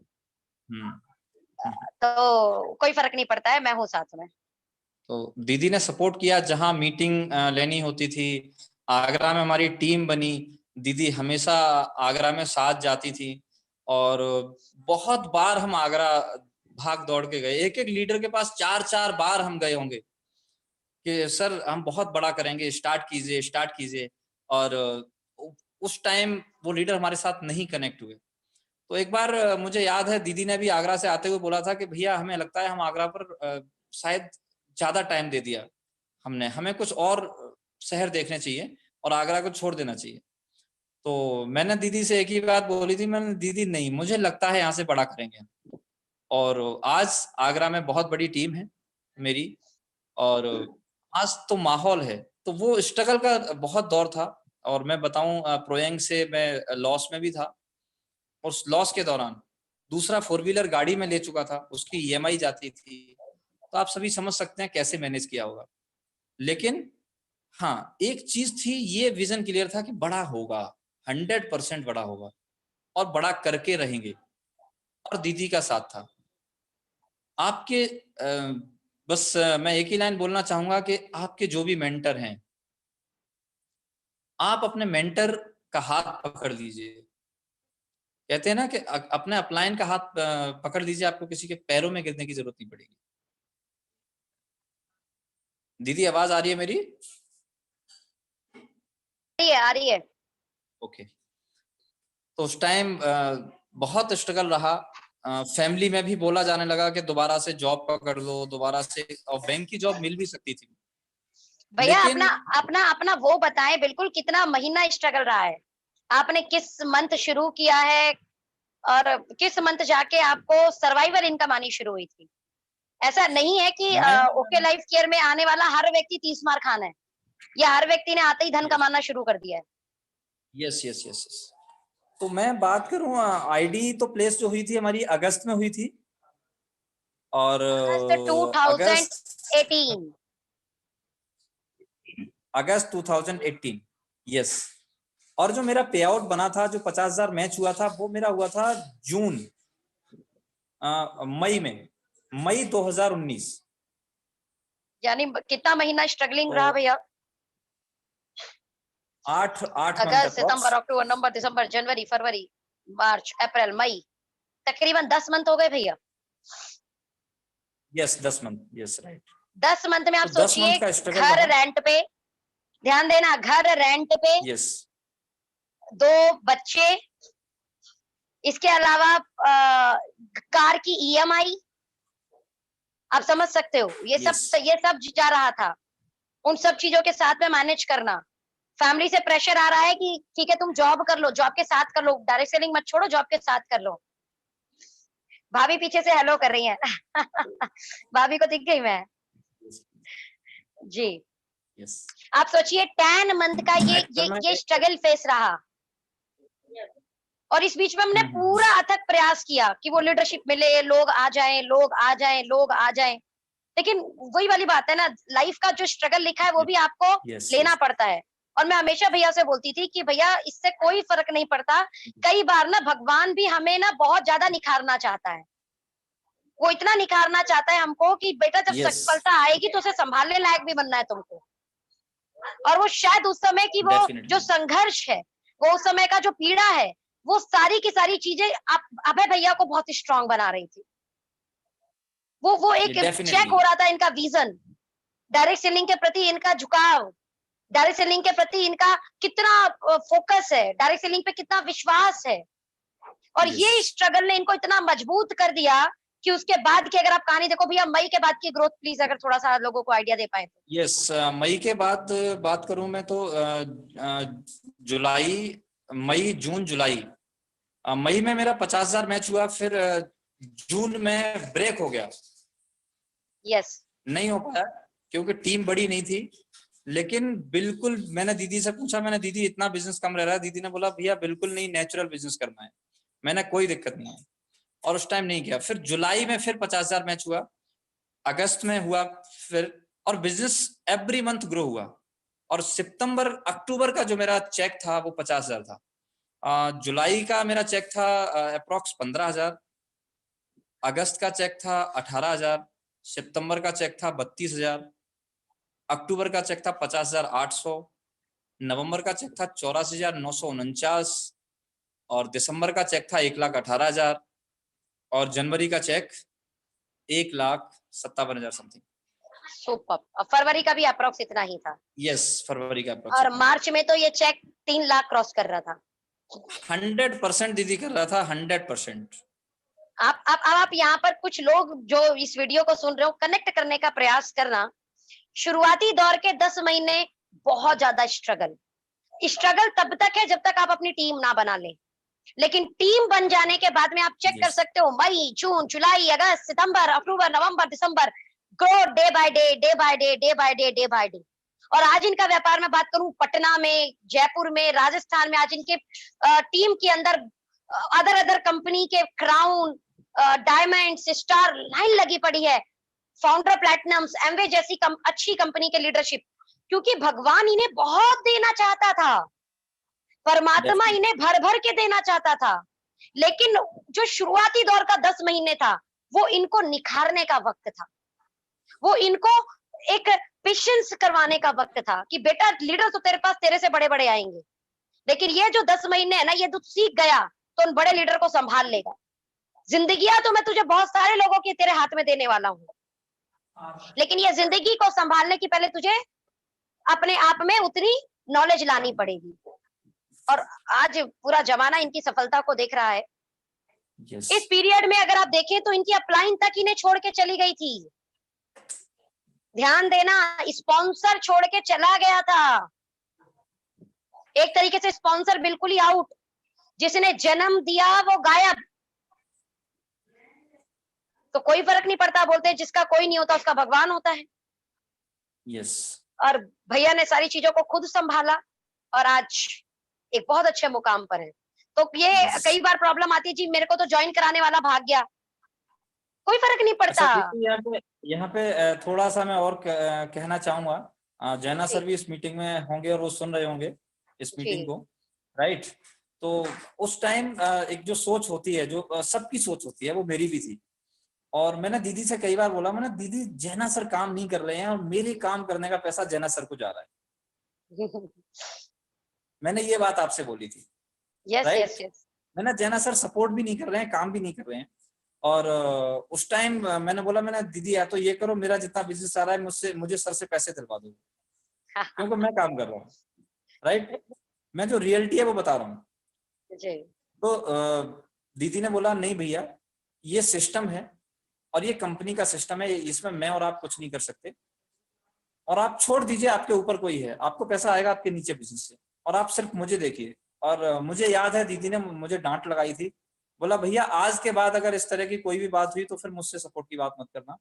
[SPEAKER 1] तो कोई फर्क नहीं पड़ता है, मैं हूँ साथ में।
[SPEAKER 4] तो दीदी ने सपोर्ट किया, जहां मीटिंग लेनी होती थी। आगरा में हमारी टीम बनी, दीदी हमेशा आगरा में साथ जाती थी और बहुत बार हम आगरा भाग दौड़ के गए। एक एक लीडर के पास 4-4 बार हम गए होंगे कि सर हम बहुत बड़ा करेंगे, स्टार्ट कीजिए। और उस टाइम वो लीडर हमारे साथ नहीं कनेक्ट हुए। तो एक बार मुझे याद है दीदी ने भी आगरा से आते हुए बोला था कि भैया हमें लगता है हम आगरा पर शायद ज्यादा टाइम दे दिया हमने, हमें कुछ और शहर देखने चाहिए और आगरा को छोड़ देना चाहिए। तो मैंने दीदी से एक ही बात बोली थी, मैंने दीदी नहीं, मुझे लगता है यहाँ से बड़ा करेंगे। और आज आगरा में बहुत बड़ी टीम है मेरी और आज तो माहौल है। तो वो स्ट्रगल का बहुत दौर था और मैं बताऊं प्रोयंग से मैं लॉस में भी था और उस लॉस के दौरान दूसरा 4 व्हीलर गाड़ी में ले चुका था, उसकी ईएमआई जाती थी। तो आप सभी समझ सकते हैं कैसे मैनेज किया होगा। लेकिन हाँ, एक चीज थी, ये विजन क्लियर था कि बड़ा होगा, 100% बड़ा होगा और बड़ा करके रहेंगे। और दीदी का साथ था आपके। बस मैं एक ही लाइन बोलना चाहूंगा कि आपके जो भी मेंटर हैं, आप अपने मेंटर का हाथ पकड़ लीजिए। कहते हैं ना कि अपने अपलाइन का हाथ पकड़ लीजिए, आपको किसी के पैरों में गिरने की जरूरत नहीं पड़ेगी। दीदी आवाज आ रही है मेरी?
[SPEAKER 1] आ रही है।
[SPEAKER 4] ओके। तो उस टाइम बहुत स्ट्रगल रहा। फैमिली में भी बोला जाने लगा कि दोबारा से जॉब पकड़ लो, दोबारा से, और बैंक की जॉब मिल भी सकती थी।
[SPEAKER 1] भैया
[SPEAKER 4] लेकिन
[SPEAKER 1] अपना वो बताएं बिल्कुल, कितना महीना स्ट्रगल रहा है? आपने किस मंथ शुरू किया है और किस मंथ जाके आपको सर्वाइवल इनकम आनी शुरू हुई थी? ऐसा नहीं है कि
[SPEAKER 4] मैं
[SPEAKER 1] ओके लाइफ केयर में आने वाला हर व्यक्ति 30 मार खान है, या हर व्यक्ति ने आते ही धन कमाना शुरू कर दिया है।
[SPEAKER 4] Yes yes yes yes. तो मैं बात करूं, आईडी तो प्लेस जो हुई थी हमारी अगस्त में हुई थी और अगस्त
[SPEAKER 1] 2018
[SPEAKER 4] अगस्त 2018 यस। और जो मेरा पे आउट बना था, जो 50,000 मैच हुआ था, वो मेरा हुआ था जून मई 2019।
[SPEAKER 1] यानी कितना महीना स्ट्रगलिंग
[SPEAKER 4] तो
[SPEAKER 1] रहा भैया?
[SPEAKER 4] 8 मंथ
[SPEAKER 1] अगस्त,
[SPEAKER 4] अप्रॉक्स।
[SPEAKER 1] सितंबर, अक्टूबर, नवंबर, दिसंबर, जनवरी, फरवरी, मार्च, अप्रैल, मई, तकरीबन 10 मंथ हो गए भैया।
[SPEAKER 4] Yes 10 month, yes right.
[SPEAKER 1] 10 month में आप
[SPEAKER 4] तो 10
[SPEAKER 1] सोचिए,
[SPEAKER 4] मंथ का स्ट्रगल
[SPEAKER 1] घर
[SPEAKER 4] रहा।
[SPEAKER 1] रेंट पे, ध्यान देना, घर रेंट पे,
[SPEAKER 4] यस
[SPEAKER 1] 2 बच्चे, इसके अलावा कार की ईएमआई, आप समझ सकते हो, ये सब जा रहा था। उन सब चीजों के साथ में मैनेज करना, फैमिली से प्रेशर आ रहा है कि ठीक है तुम जॉब कर लो, जॉब के साथ कर लो, डायरेक्ट सेलिंग मत छोड़ो, जॉब के साथ कर लो। भाभी पीछे से हेलो कर रही हैं भाभी को दिख गई मैं जी।
[SPEAKER 4] यस।
[SPEAKER 1] आप सोचिए 10 मंथ का ये स्ट्रगल फेस रहा, और इस बीच में हमने पूरा अथक प्रयास किया कि वो लीडरशिप मिले, लोग आ जाएं। लेकिन वही वाली बात है ना, लाइफ का जो स्ट्रगल लिखा है वो भी आपको लेना पड़ता है। और मैं हमेशा भैया से बोलती थी कि भैया इससे कोई फर्क नहीं पड़ता, कई बार ना भगवान भी हमें ना बहुत ज्यादा निखारना चाहता है। वो इतना निखारना चाहता है हमको कि बेटा जब सफलता आएगी तो उसे संभालने लायक भी बनना है तुमको। और वो शायद उस समय की वो जो संघर्ष है, वो उस समय का जो पीड़ा है, वो सारी की सारी चीजें अभय भैया को बहुत स्ट्रांग बना रही थी। वो एक चेक हो रहा था इनका विजन, डायरेक्ट सेलिंग के प्रति इनका झुकाव, डायरेक्ट सेलिंग के प्रति इनका कितना फोकस है, डायरेक्ट सेलिंग पे कितना विश्वास है। और ये स्ट्रगल ने इनको इतना मजबूत कर दिया कि उसके बाद की अगर आप कहानी देखो भैया, मई के बाद की ग्रोथ प्लीज अगर थोड़ा सा लोगों को आइडिया दे पाए तो।
[SPEAKER 4] यस, मई के बाद बात करूं मैं तो जुलाई मई, जून, जुलाई। मई में मेरा 50,000 मैच हुआ, फिर जून में ब्रेक हो गया,
[SPEAKER 1] यस
[SPEAKER 4] नहीं हो पाया क्योंकि टीम बड़ी नहीं थी। लेकिन बिल्कुल मैंने दीदी से पूछा, मैंने दीदी इतना बिजनेस कम रह रहा है, दीदी ने बोला भैया बिल्कुल नहीं, नेचुरल बिजनेस करना है। मैंने कोई दिक्कत नहीं है, और उस टाइम नहीं किया। फिर जुलाई में फिर 50,000 मैच हुआ, अगस्त में हुआ फिर, और बिजनेस एवरी मंथ ग्रो हुआ। और सितंबर अक्टूबर का जो मेरा चेक था वो 50,000 था। जुलाई का मेरा चेक था अप्रोक्स 15,000, अगस्त का चेक था 18,000, सितंबर का चेक था 32,000, अक्टूबर का चेक था 50,800, नवंबर का चेक था 84,949, और दिसंबर का चेक था 1,18,000, और जनवरी का चेक 1,57,000 समथिंग।
[SPEAKER 1] सुपर। और फरवरी का भी अप्रोक्स इतना ही था।
[SPEAKER 4] यस, फरवरी का
[SPEAKER 1] और
[SPEAKER 4] अप्रोक्स।
[SPEAKER 1] मार्च में तो ये चेक 3 लाख क्रॉस कर रहा था।
[SPEAKER 4] 100% दीदी कर रहा था, 100%।
[SPEAKER 1] आप यहाँ पर कुछ लोग जो इस वीडियो को सुन रहे हो, कनेक्ट करने का प्रयास करना। शुरुआती दौर के 10 महीने बहुत ज्यादा स्ट्रगल तब तक है जब तक आप अपनी टीम ना बना ले, लेकिन टीम बन जाने के बाद में आप चेक कर
[SPEAKER 4] Yes.
[SPEAKER 1] सकते हो मई, जून, जुलाई, अगस्त, सितंबर, अक्टूबर, नवंबर, दिसंबर, grow day by day, day by day, day by day, day by day. और आज इनका व्यापार में बात करूं, पटना में, जयपुर में, राजस्थान में, आज इनके टीम के अंदर अदर कंपनी के क्राउन, डायमंड्स, स्टार लाइन लगी पड़ी है। फाउंडर प्लैटिनम्स, एमवे जैसी अच्छी कंपनी के लीडरशिप, क्योंकि भगवान इन्हें बहुत देना चाहता था, परमात्मा इन्हें भर भर के देना चाहता था। लेकिन जो शुरुआती दौर का 10 महीने था, वो इनको निखारने का वक्त था, वो इनको एक पेशेंस करवाने का वक्त था कि बेटा लीडर तो तेरे पास तेरे से बड़े बड़े आएंगे, लेकिन ये जो 10 महीने है ना, ये तू सीख गया तो उन बड़े लीडर को संभाल लेगा। जिंदगियां तो मैं तुझे बहुत सारे लोगों की तेरे हाथ में देने वाला हूँ, लेकिन ये जिंदगी को संभालने की पहले तुझे अपने आप में उतनी नॉलेज लानी पड़ेगी। और आज पूरा जमाना इनकी सफलता को देख रहा है।
[SPEAKER 4] Yes.
[SPEAKER 1] इस पीरियड में अगर आप देखें तो इनकी अपलाइन तक इन्हें छोड़ के चली गई थी। ध्यान देना, स्पॉन्सर छोड़ के चला गया था। एक तरीके से स्पॉन्सर बिल्कुल ही आउट, जिसने जन्म दिया वो गायब। तो कोई फर्क नहीं पड़ता, बोलते हैं जिसका कोई नहीं होता उसका भगवान होता है।
[SPEAKER 4] Yes.
[SPEAKER 1] और भैया ने सारी चीजों को खुद संभाला और आज एक बहुत अच्छे मुकाम पर है। तो ये
[SPEAKER 4] Yes.
[SPEAKER 1] कई बार प्रॉब्लम आती है जी, मेरे को तो ज्वाइन कराने वाला भाग गया, कोई फर्क नहीं पड़ता।
[SPEAKER 4] अच्छा दीदी, यहाँ पे थोड़ा सा मैं और कहना चाहूंगा। जैना सर भी इस मीटिंग में होंगे और वो सुन रहे होंगे इस मीटिंग को, राइट? तो उस टाइम एक जो सोच होती है, जो सबकी सोच होती है, वो मेरी भी थी। और मैंने दीदी से कई बार बोला, मैंने दीदी जैना सर काम नहीं कर रहे हैं और मेरे काम करने का पैसा जैना सर को जा रहा है। मैंने ये बात आपसे बोली थी।
[SPEAKER 1] Yes
[SPEAKER 4] right?
[SPEAKER 1] Yes yes.
[SPEAKER 4] मैंने जैना सर सपोर्ट भी नहीं कर रहे हैं, काम भी नहीं कर रहे हैं। और उस टाइम मैंने बोला, मैंने दीदी या तो ये करो, मेरा जितना बिजनेस आ रहा है मुझे सर से पैसे दिलवा दो, क्योंकि मैं काम कर रहा हूँ, राइट? मैं जो रियलिटी है वो बता रहा हूँ। तो दीदी ने बोला नहीं भैया, ये सिस्टम है और ये कंपनी का सिस्टम है, इसमें मैं और आप कुछ नहीं कर सकते, और आप छोड़ दीजिए, आपके ऊपर कोई है, आपको पैसा आएगा आपके नीचे बिजनेस से, और आप सिर्फ मुझे देखिए। और मुझे याद है दीदी ने मुझे डांट लगाई थी, बोला भैया आज के बाद अगर इस तरह की कोई भी बात हुई तो फिर मुझसे सपोर्ट की बात मत करना।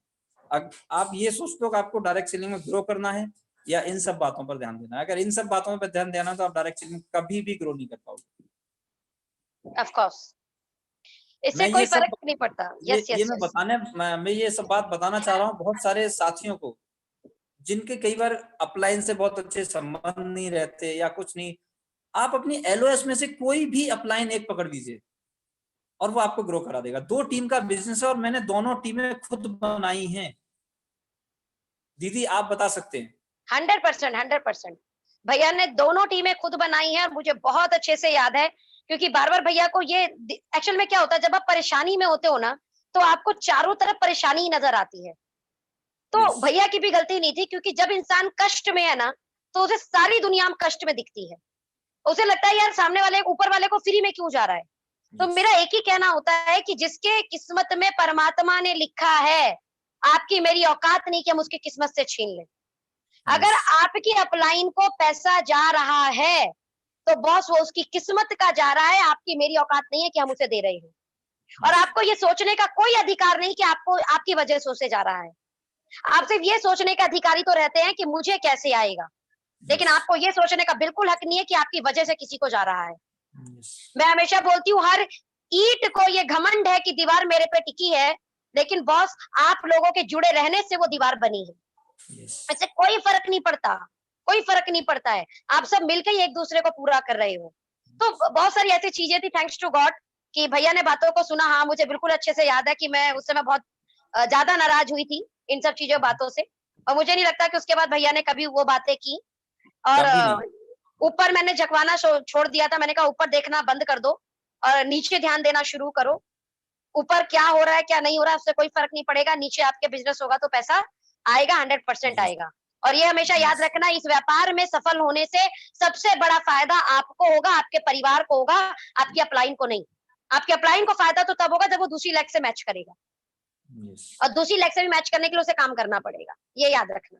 [SPEAKER 4] आप ये सोचते हो कि आपको डायरेक्ट सेलिंग में ग्रो करना है या इन सब बातों पर ध्यान देना है। अगर इन सब बातों पर ध्यान देना है तो आप डायरेक्ट सेलिंग में कभी भी ग्रो नहीं कर पाओगे।
[SPEAKER 1] ऑफ कोर्स, इससे कोई फर्क नहीं पड़ता। Yes yes.
[SPEAKER 4] मैं ये सब बात बताना चाह रहा हूँ बहुत सारे साथियों को, जिनके कई बार अपलाइन से बहुत अच्छे संबंध नहीं रहते या कुछ नहीं। आप अपनी एलओएस में से कोई भी अपलाइन एक पकड़ लीजिए और वो आपको ग्रो करा देगा। 2 टीम का बिजनेस है और मैंने दोनों टीमें खुद बनाई हैं। दीदी आप बता सकते हैं।
[SPEAKER 1] 100%, 100%। भैया ने दोनों टीमें खुद बनाई हैं और मुझे बहुत अच्छे से याद है, क्योंकि बार बार भैया को ये एक्चुअल में क्या होता है, जब आप परेशानी में होते हो ना, तो आपको चारों तरफ परेशानी ही नजर आती है। तो
[SPEAKER 4] Yes.
[SPEAKER 1] भैया की भी गलती नहीं थी, क्योंकि जब इंसान कष्ट में है ना, तो उसे सारी दुनिया में कष्ट में दिखती है। उसे लगता है यार सामने वाले ऊपर वाले को फ्री में क्यों जा रहा है। तो
[SPEAKER 4] Yes.
[SPEAKER 1] मेरा एक ही कहना होता है कि जिसके किस्मत में परमात्मा ने लिखा है, आपकी मेरी औकात नहीं कि हम उसकी किस्मत से छीन लें।
[SPEAKER 4] Yes.
[SPEAKER 1] अगर आपकी अपलाइन को पैसा जा रहा है तो बॉस वो उसकी किस्मत का जा रहा है, आपकी मेरी औकात नहीं है कि हम उसे दे रहे हैं। और आपको ये सोचने का कोई अधिकार नहीं कि आपको आपकी वजह से उसे जा रहा है। आप सिर्फ ये सोचने के अधिकारी तो रहते हैं कि मुझे कैसे आएगा, लेकिन आपको ये सोचने का बिल्कुल हक नहीं है कि आपकी वजह से किसी को जा रहा है। मैं हमेशा बोलती हूँ, हर ईंट को ये घमंड है कि दीवार मेरे पे टिकी है, लेकिन बॉस आप लोगों के जुड़े रहने से वो दीवार बनी है। इससे कोई फर्क नहीं पड़ता, कोई फर्क नहीं पड़ता है। आप सब मिलकर ही एक दूसरे को पूरा कर रहे हो। तो बहुत सारी ऐसी चीजें थी, थैंक्स टू गॉड, कि भैया ने बातों को सुना। हाँ, मुझे बिल्कुल अच्छे से याद है कि मैं उस समय बहुत ज्यादा नाराज हुई थी इन सब चीजों बातों से, और मुझे नहीं लगता कि उसके बाद भैया ने कभी वो बातें की। और
[SPEAKER 4] कभी नहीं।
[SPEAKER 1] ऊपर मैंने झकवाना छोड़ दिया था। मैंने कहा ऊपर देखना बंद कर दो और नीचे ध्यान देना शुरू करो। ऊपर क्या हो रहा है क्या नहीं हो रहा है उससे कोई फर्क नहीं पड़ेगा, नीचे आपके बिजनेस होगा तो पैसा आएगा, 100% आएगा। और ये हमेशा याद रखना, इस व्यापार में सफल होने से सबसे बड़ा फायदा आपको होगा, आपके परिवार को होगा, आपकी अपलाइन को नहीं। आपके अपलाइन को फायदा तो तब होगा जब वो दूसरी लेग से मैच करेगा, और दूसरी लेग से भी मैच करने के लिए उसे काम करना पड़ेगा, ये याद रखना।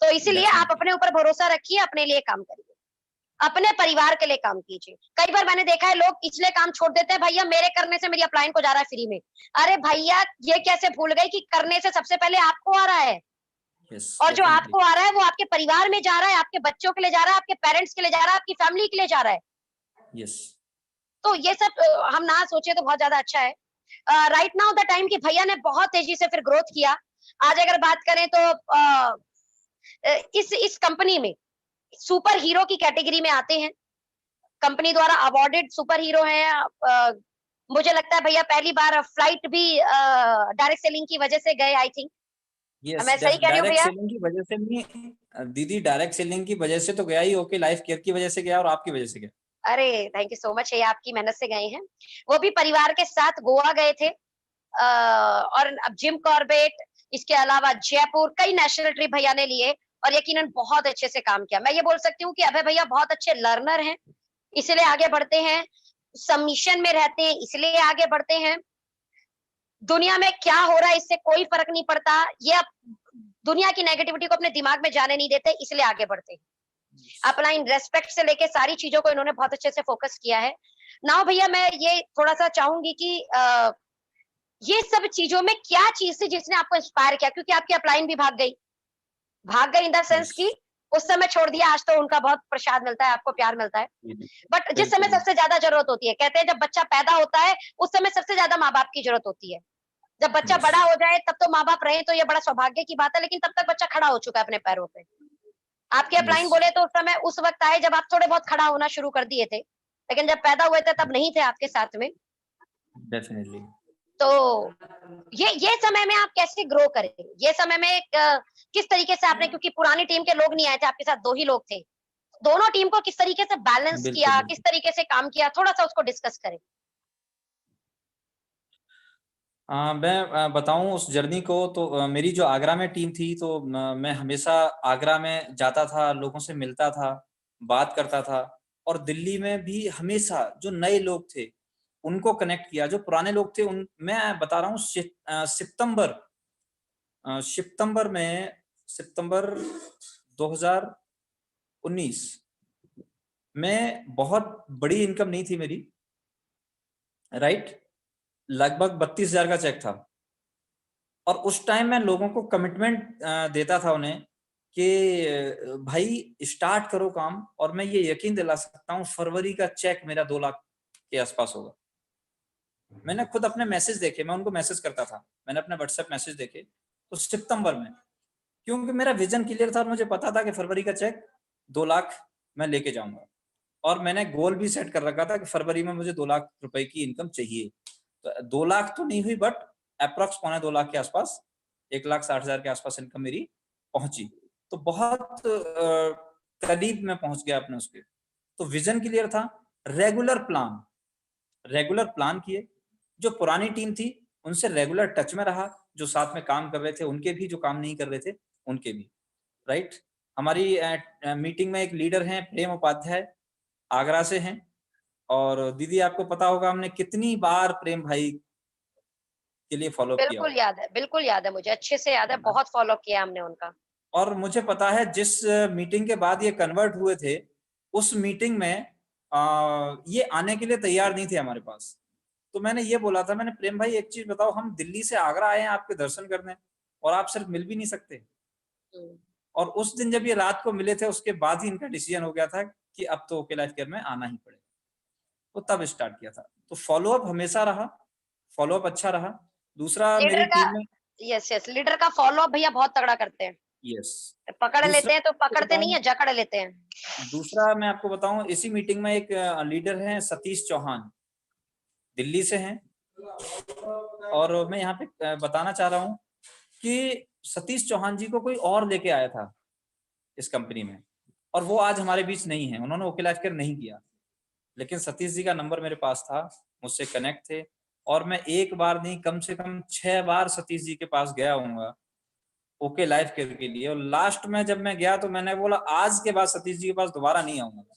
[SPEAKER 1] तो इसीलिए आप अपने ऊपर भरोसा रखिए, अपने लिए काम करिए, अपने परिवार के लिए काम कीजिए। कई बार मैंने देखा है लोग इसलिए काम छोड़ देते हैं, भैया मेरे करने से मेरी अपलाइन को जा रहा है फ्री में। अरे भैया, ये कैसे भूल गए कि करने से सबसे पहले आपको आ रहा है, और जो आपको आ रहा है वो आपके परिवार में जा रहा है, आपके बच्चों के लिए जा रहा है, आपके पेरेंट्स के लिए जा रहा है, आपकी फैमिली के लिए जा रहा है। तो ये सब हम ना सोचे तो बहुत ज्यादा अच्छा है। राइट नाउ द टाइम कि भैया ने बहुत तेजी से फिर ग्रोथ किया। आज अगर बात करें तो इस कंपनी में सुपर हीरो की कैटेगरी में आते हैं, कंपनी द्वारा अवार्डेड सुपर हीरो हैं। मुझे लगता है भैया पहली बार फ्लाइट भी डायरेक्ट सेलिंग की वजह से गए, आई थिंक। मैं सही कह रही हूँ भैया?
[SPEAKER 4] डायरेक्ट सेलिंग की वजह से नहीं दीदी, डायरेक्ट सेलिंग की वजह से तो गया ही, ओके लाइफ केयर की वजह से गया और आपकी वजह से गया।
[SPEAKER 1] अरे थैंक यू सो मच, ये आपकी मेहनत से गए हैं। वो भी परिवार के साथ गोवा गए थे, और अब जिम कॉर्बेट, इसके अलावा जयपुर, कई नेशनल ट्रिप भैया ने लिए, और यकीनन बहुत अच्छे से काम किया। मैं ये बोल सकती हूँ कि अभय भैया बहुत अच्छे लर्नर हैं, इसलिए आगे बढ़ते हैं, सबमिशन में रहते हैं इसलिए आगे बढ़ते हैं। दुनिया में क्या हो रहा है इससे कोई फर्क नहीं पड़ता, ये दुनिया की नेगेटिविटी को अपने दिमाग में जाने नहीं देते, इसलिए आगे बढ़ते हैं। अपना इन रेस्पेक्ट से लेके सारी चीजों को इन्होंने बहुत अच्छे से फोकस किया है। नाउ भैया मैं ये थोड़ा सा चाहूंगी कि ये सब चीजों में क्या चीज थी जिसने आपको इंस्पायर किया, क्योंकि आपकी अपलाइन भी भाग गई इन द सेंस की उस समय छोड़ दिया, आज तो उनका बहुत प्रसाद मिलता है, आपको प्यार मिलता है। बट जिस समय सबसे ज्यादा जरूरत होती है, कहते हैं जब बच्चा पैदा होता है उस समय सबसे ज्यादा माँ बाप की जरूरत होती है। जब बच्चा बड़ा हो जाए तब तो माँ बाप रहे तो ये बड़ा सौभाग्य की बात है, लेकिन तब तक बच्चा खड़ा हो चुका है अपने पैरों पे। आपके अपलाइन बोले तो उस समय उस वक्त आए जब आप थोड़े बहुत खड़ा होना शुरू कर दिए थे, लेकिन जब पैदा हुए थे तब नहीं थे आपके साथ में।
[SPEAKER 4] डेफिनेटली।
[SPEAKER 1] तो ये समय में आप कैसे ग्रो करेंगे, ये समय में किस तरीके से आपने, क्योंकि पुरानी टीम के लोग नहीं आए थे, आपके साथ 2 ही लोग थे, दोनों टीम को किस तरीके से बैलेंस किया, किस तरीके से काम किया, थोड़ा सा उसको डिस्कस करें।
[SPEAKER 4] मैं बताऊं उस जर्नी को तो मेरी जो आगरा में टीम थी तो मैं हमेशा आगरा में जाता था, लोगों से मिलता था, बात करता था, और दिल्ली में भी हमेशा जो नए लोग थे उनको कनेक्ट किया, जो पुराने लोग थे उन मैं बता रहा हूँ सितंबर 2019 में बहुत बड़ी इनकम नहीं थी मेरी, राइट, लगभग 32,000 का चेक था, और उस टाइम मैं लोगों को कमिटमेंट देता था उन्हें कि भाई स्टार्ट करो काम, और मैं ये यकीन दिला सकता हूँ फरवरी का चेक मेरा 2 लाख के आसपास होगा। मैंने खुद अपने मैसेज देखे, मैं उनको मैसेज करता था, मैंने अपने व्हाट्सएप मैसेज देखे तो सितंबर में, क्योंकि मेरा विजन क्लियर था और मुझे पता था कि फरवरी का चेक 2 लाख मैं लेके जाऊंगा, और मैंने गोल भी सेट कर रखा था कि फरवरी में मुझे 2 लाख रुपए की इनकम चाहिए। तो 2 लाख तो नहीं हुई, बट अप्रॉक्स 2.25 लाख के आसपास, 1,60,000 के आसपास इनकम मेरी पहुंची। तो बहुत करीब में पहुंच गया अपने उसके। तो विजन क्लियर था, रेगुलर प्लान किए, जो पुरानी टीम थी उनसे रेगुलर टच में रहा, जो साथ में काम कर रहे थे उनके भी, जो काम नहीं कर रहे थे उनके भी, राइट। हमारी मीटिंग में एक लीडर हैं प्रेम उपाध्याय, आगरा से हैं, और दीदी आपको पता होगा हमने कितनी बार प्रेम भाई के लिए फॉलो किया।
[SPEAKER 1] बिल्कुल याद है, मुझे अच्छे से याद है, बहुत फॉलो किया हमने उनका।
[SPEAKER 4] और मुझे पता है जिस मीटिंग के बाद ये कन्वर्ट हुए थे, उस मीटिंग में ये आने के लिए तैयार नहीं थे हमारे पास। तो मैंने ये बोला था, मैंने प्रेम भाई एक चीज बताओ, हम दिल्ली से आगरा आए हैं आपके दर्शन करने और आप सिर्फ मिल भी नहीं सकते। और उस दिन जब ये रात को मिले थे उसके बाद ही इनका डिसीजन हो गया था कि अब तो ओके लाइफ केयर में आना ही पड़ेगा। तो तब स्टार्ट किया था। तो फॉलोअप हमेशा रहा, फॉलोअप अच्छा रहा। दूसरा मेरी
[SPEAKER 1] लीडर का,
[SPEAKER 4] टीम में,
[SPEAKER 1] यस यस, लीडर का फॉलोअप भैया बहुत तगड़ा करते हैं।
[SPEAKER 4] यस,
[SPEAKER 1] पकड़
[SPEAKER 4] दूसरा
[SPEAKER 1] लेते हैं तो
[SPEAKER 4] आपको
[SPEAKER 1] पकड़ते नहीं
[SPEAKER 4] बताऊं,
[SPEAKER 1] है, जकड़ लेते हैं।
[SPEAKER 4] दूसरा मैं आपको बताऊं, इसी मीटिंग में एक लीडर हैं सतीश चौहान, दिल्ली से हैं। और मैं यहाँ पे बताना चाह रहा हूँ कि सतीश चौहान जी को कोई और लेके आया था इस कंपनी में, और वो आज हमारे बीच नहीं है, उन्होंने ओके लाइफ केयर नहीं किया। लेकिन सतीश जी का नंबर मेरे पास था, मुझसे कनेक्ट थे, और मैं एक बार नहीं कम से कम 6 बार सतीश जी के पास गया हूँगा ओके लाइफ केयर के लिए। और लास्ट में जब मैं गया तो मैंने बोला आज के बाद सतीश जी के पास दोबारा नहीं आऊंगा।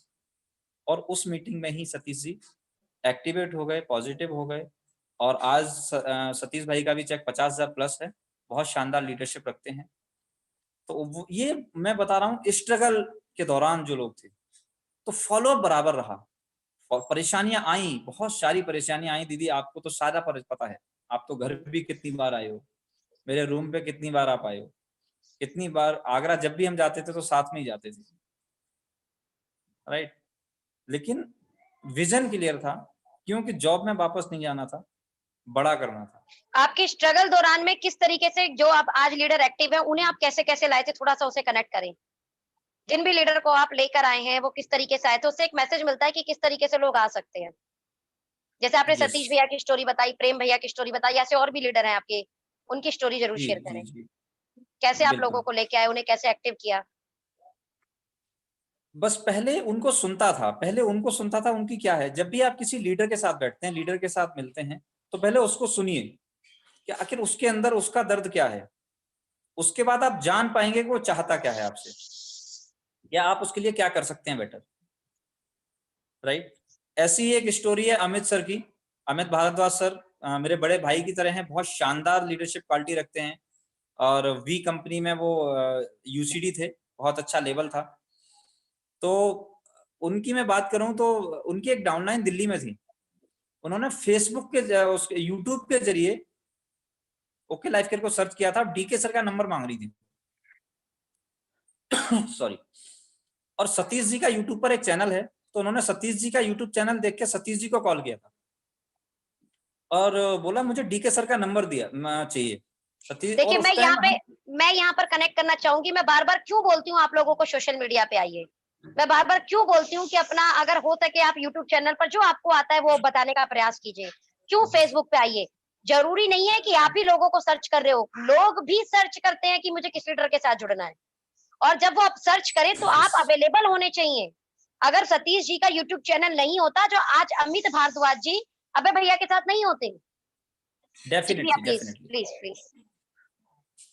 [SPEAKER 4] और उस मीटिंग में ही सतीश जी एक्टिवेट हो गए, पॉजिटिव हो गए, और आज सतीश भाई का भी चेक 50,000 प्लस है। बहुत शानदार लीडरशिप रखते हैं। तो ये मैं बता रहा हूँ स्ट्रगल के दौरान जो लोग थे, तो फॉलोअप बराबर रहा। और परेशानियां आई, बहुत सारी परेशानियां आई दीदी, आपको तो सारा पता है। आप तो घर भी कितनी बार आए हो, मेरे रूम पे कितनी बार आप आए हो, कितनी बार आगरा जब भी हम जाते थे तो साथ में ही जाते थे, राइट। लेकिन विजन क्लियर था, क्योंकि जॉब में वापस नहीं जाना था, बड़ा करना था।
[SPEAKER 1] आपकी स्ट्रगल दौरान में किस तरीके से जो आप आज लीडर एक्टिव है उन्हें आप कैसे कैसे लाए थे, थोड़ा सा उसे कनेक्ट करें। जिन भी लीडर को आप लेकर आए हैं वो किस तरीके से आए थे, उससे एक मैसेज मिलता है कि किस तरीके से लोग आ सकते हैं। जैसे आपने
[SPEAKER 4] यस,
[SPEAKER 1] सतीश भैया की स्टोरी बताई, प्रेम भैया की स्टोरी बताई, ऐसे और भी लीडर हैं आपके, उनकी स्टोरी जरूर
[SPEAKER 4] जी
[SPEAKER 1] शेयर
[SPEAKER 4] जी
[SPEAKER 1] करें।
[SPEAKER 4] जी,
[SPEAKER 1] कैसे आप लोगों
[SPEAKER 4] बिल्कुल।
[SPEAKER 1] को लेके आए, उन्हें कैसे एक्टिव किया।
[SPEAKER 4] बस पहले उनको सुनता था, पहले उनको सुनता था। उनकी क्या है, जब भी आप किसी लीडर के साथ बैठते हैं, लीडर के साथ मिलते हैं, तो पहले उसको सुनिए कि आखिर उसके अंदर उसका दर्द क्या है। उसके बाद आप जान पाएंगे कि वो चाहता क्या है आपसे, या आप उसके लिए क्या कर सकते हैं बेटर, राइट। ऐसी ही एक स्टोरी है अमित सर की। अमित भारद्वाज सर मेरे बड़े भाई की तरह हैं, बहुत शानदार लीडरशिप क्वालिटी रखते हैं। और वी कंपनी में वो यूसीडी थे, बहुत अच्छा लेवल था। तो उनकी मैं बात करूं तो उनकी एक डाउनलाइन दिल्ली में थी। उन्होंने फेसबुक के उसके यूट्यूब के जरिए ओके लाइफ केयर को सर्च किया था, डीके सर का नंबर मांग रही थी सॉरी। और सतीश जी का यूट्यूब पर एक चैनल है, तो उन्होंने सतीश जी का यूट्यूब चैनल देख के सतीश जी को कॉल किया था और बोला मुझे डीके सर का नंबर दिया चाहिए सतीश।
[SPEAKER 1] देखिए,
[SPEAKER 4] और उस टाइम हम,
[SPEAKER 1] मैं यहाँ पर कनेक्ट करना चाहूंगी। मैं बार बार क्यों बोलती हूँ आप लोगों को सोशल मीडिया पे आइए, मैं बार बार क्यों बोलती हूँ कि अपना अगर हो सके आप यूट्यूब चैनल पर जो आपको आता है वो बताने का प्रयास कीजिए। क्यों फेसबुक पे आइए। जरूरी नहीं है कि आप ही लोगों को सर्च कर रहे हो, लोग भी सर्च करते हैं कि मुझे किस लीडर के साथ जुड़ना है। और जब वो आप सर्च करें तो आप अवेलेबल होने चाहिए। अगर सतीश जी का यूट्यूब चैनल नहीं होता, जो आज अमित भारद्वाज जी अबे भैया के साथ नहीं होते। जी भैया,
[SPEAKER 4] definitely
[SPEAKER 1] please
[SPEAKER 4] definitely.
[SPEAKER 1] Please please.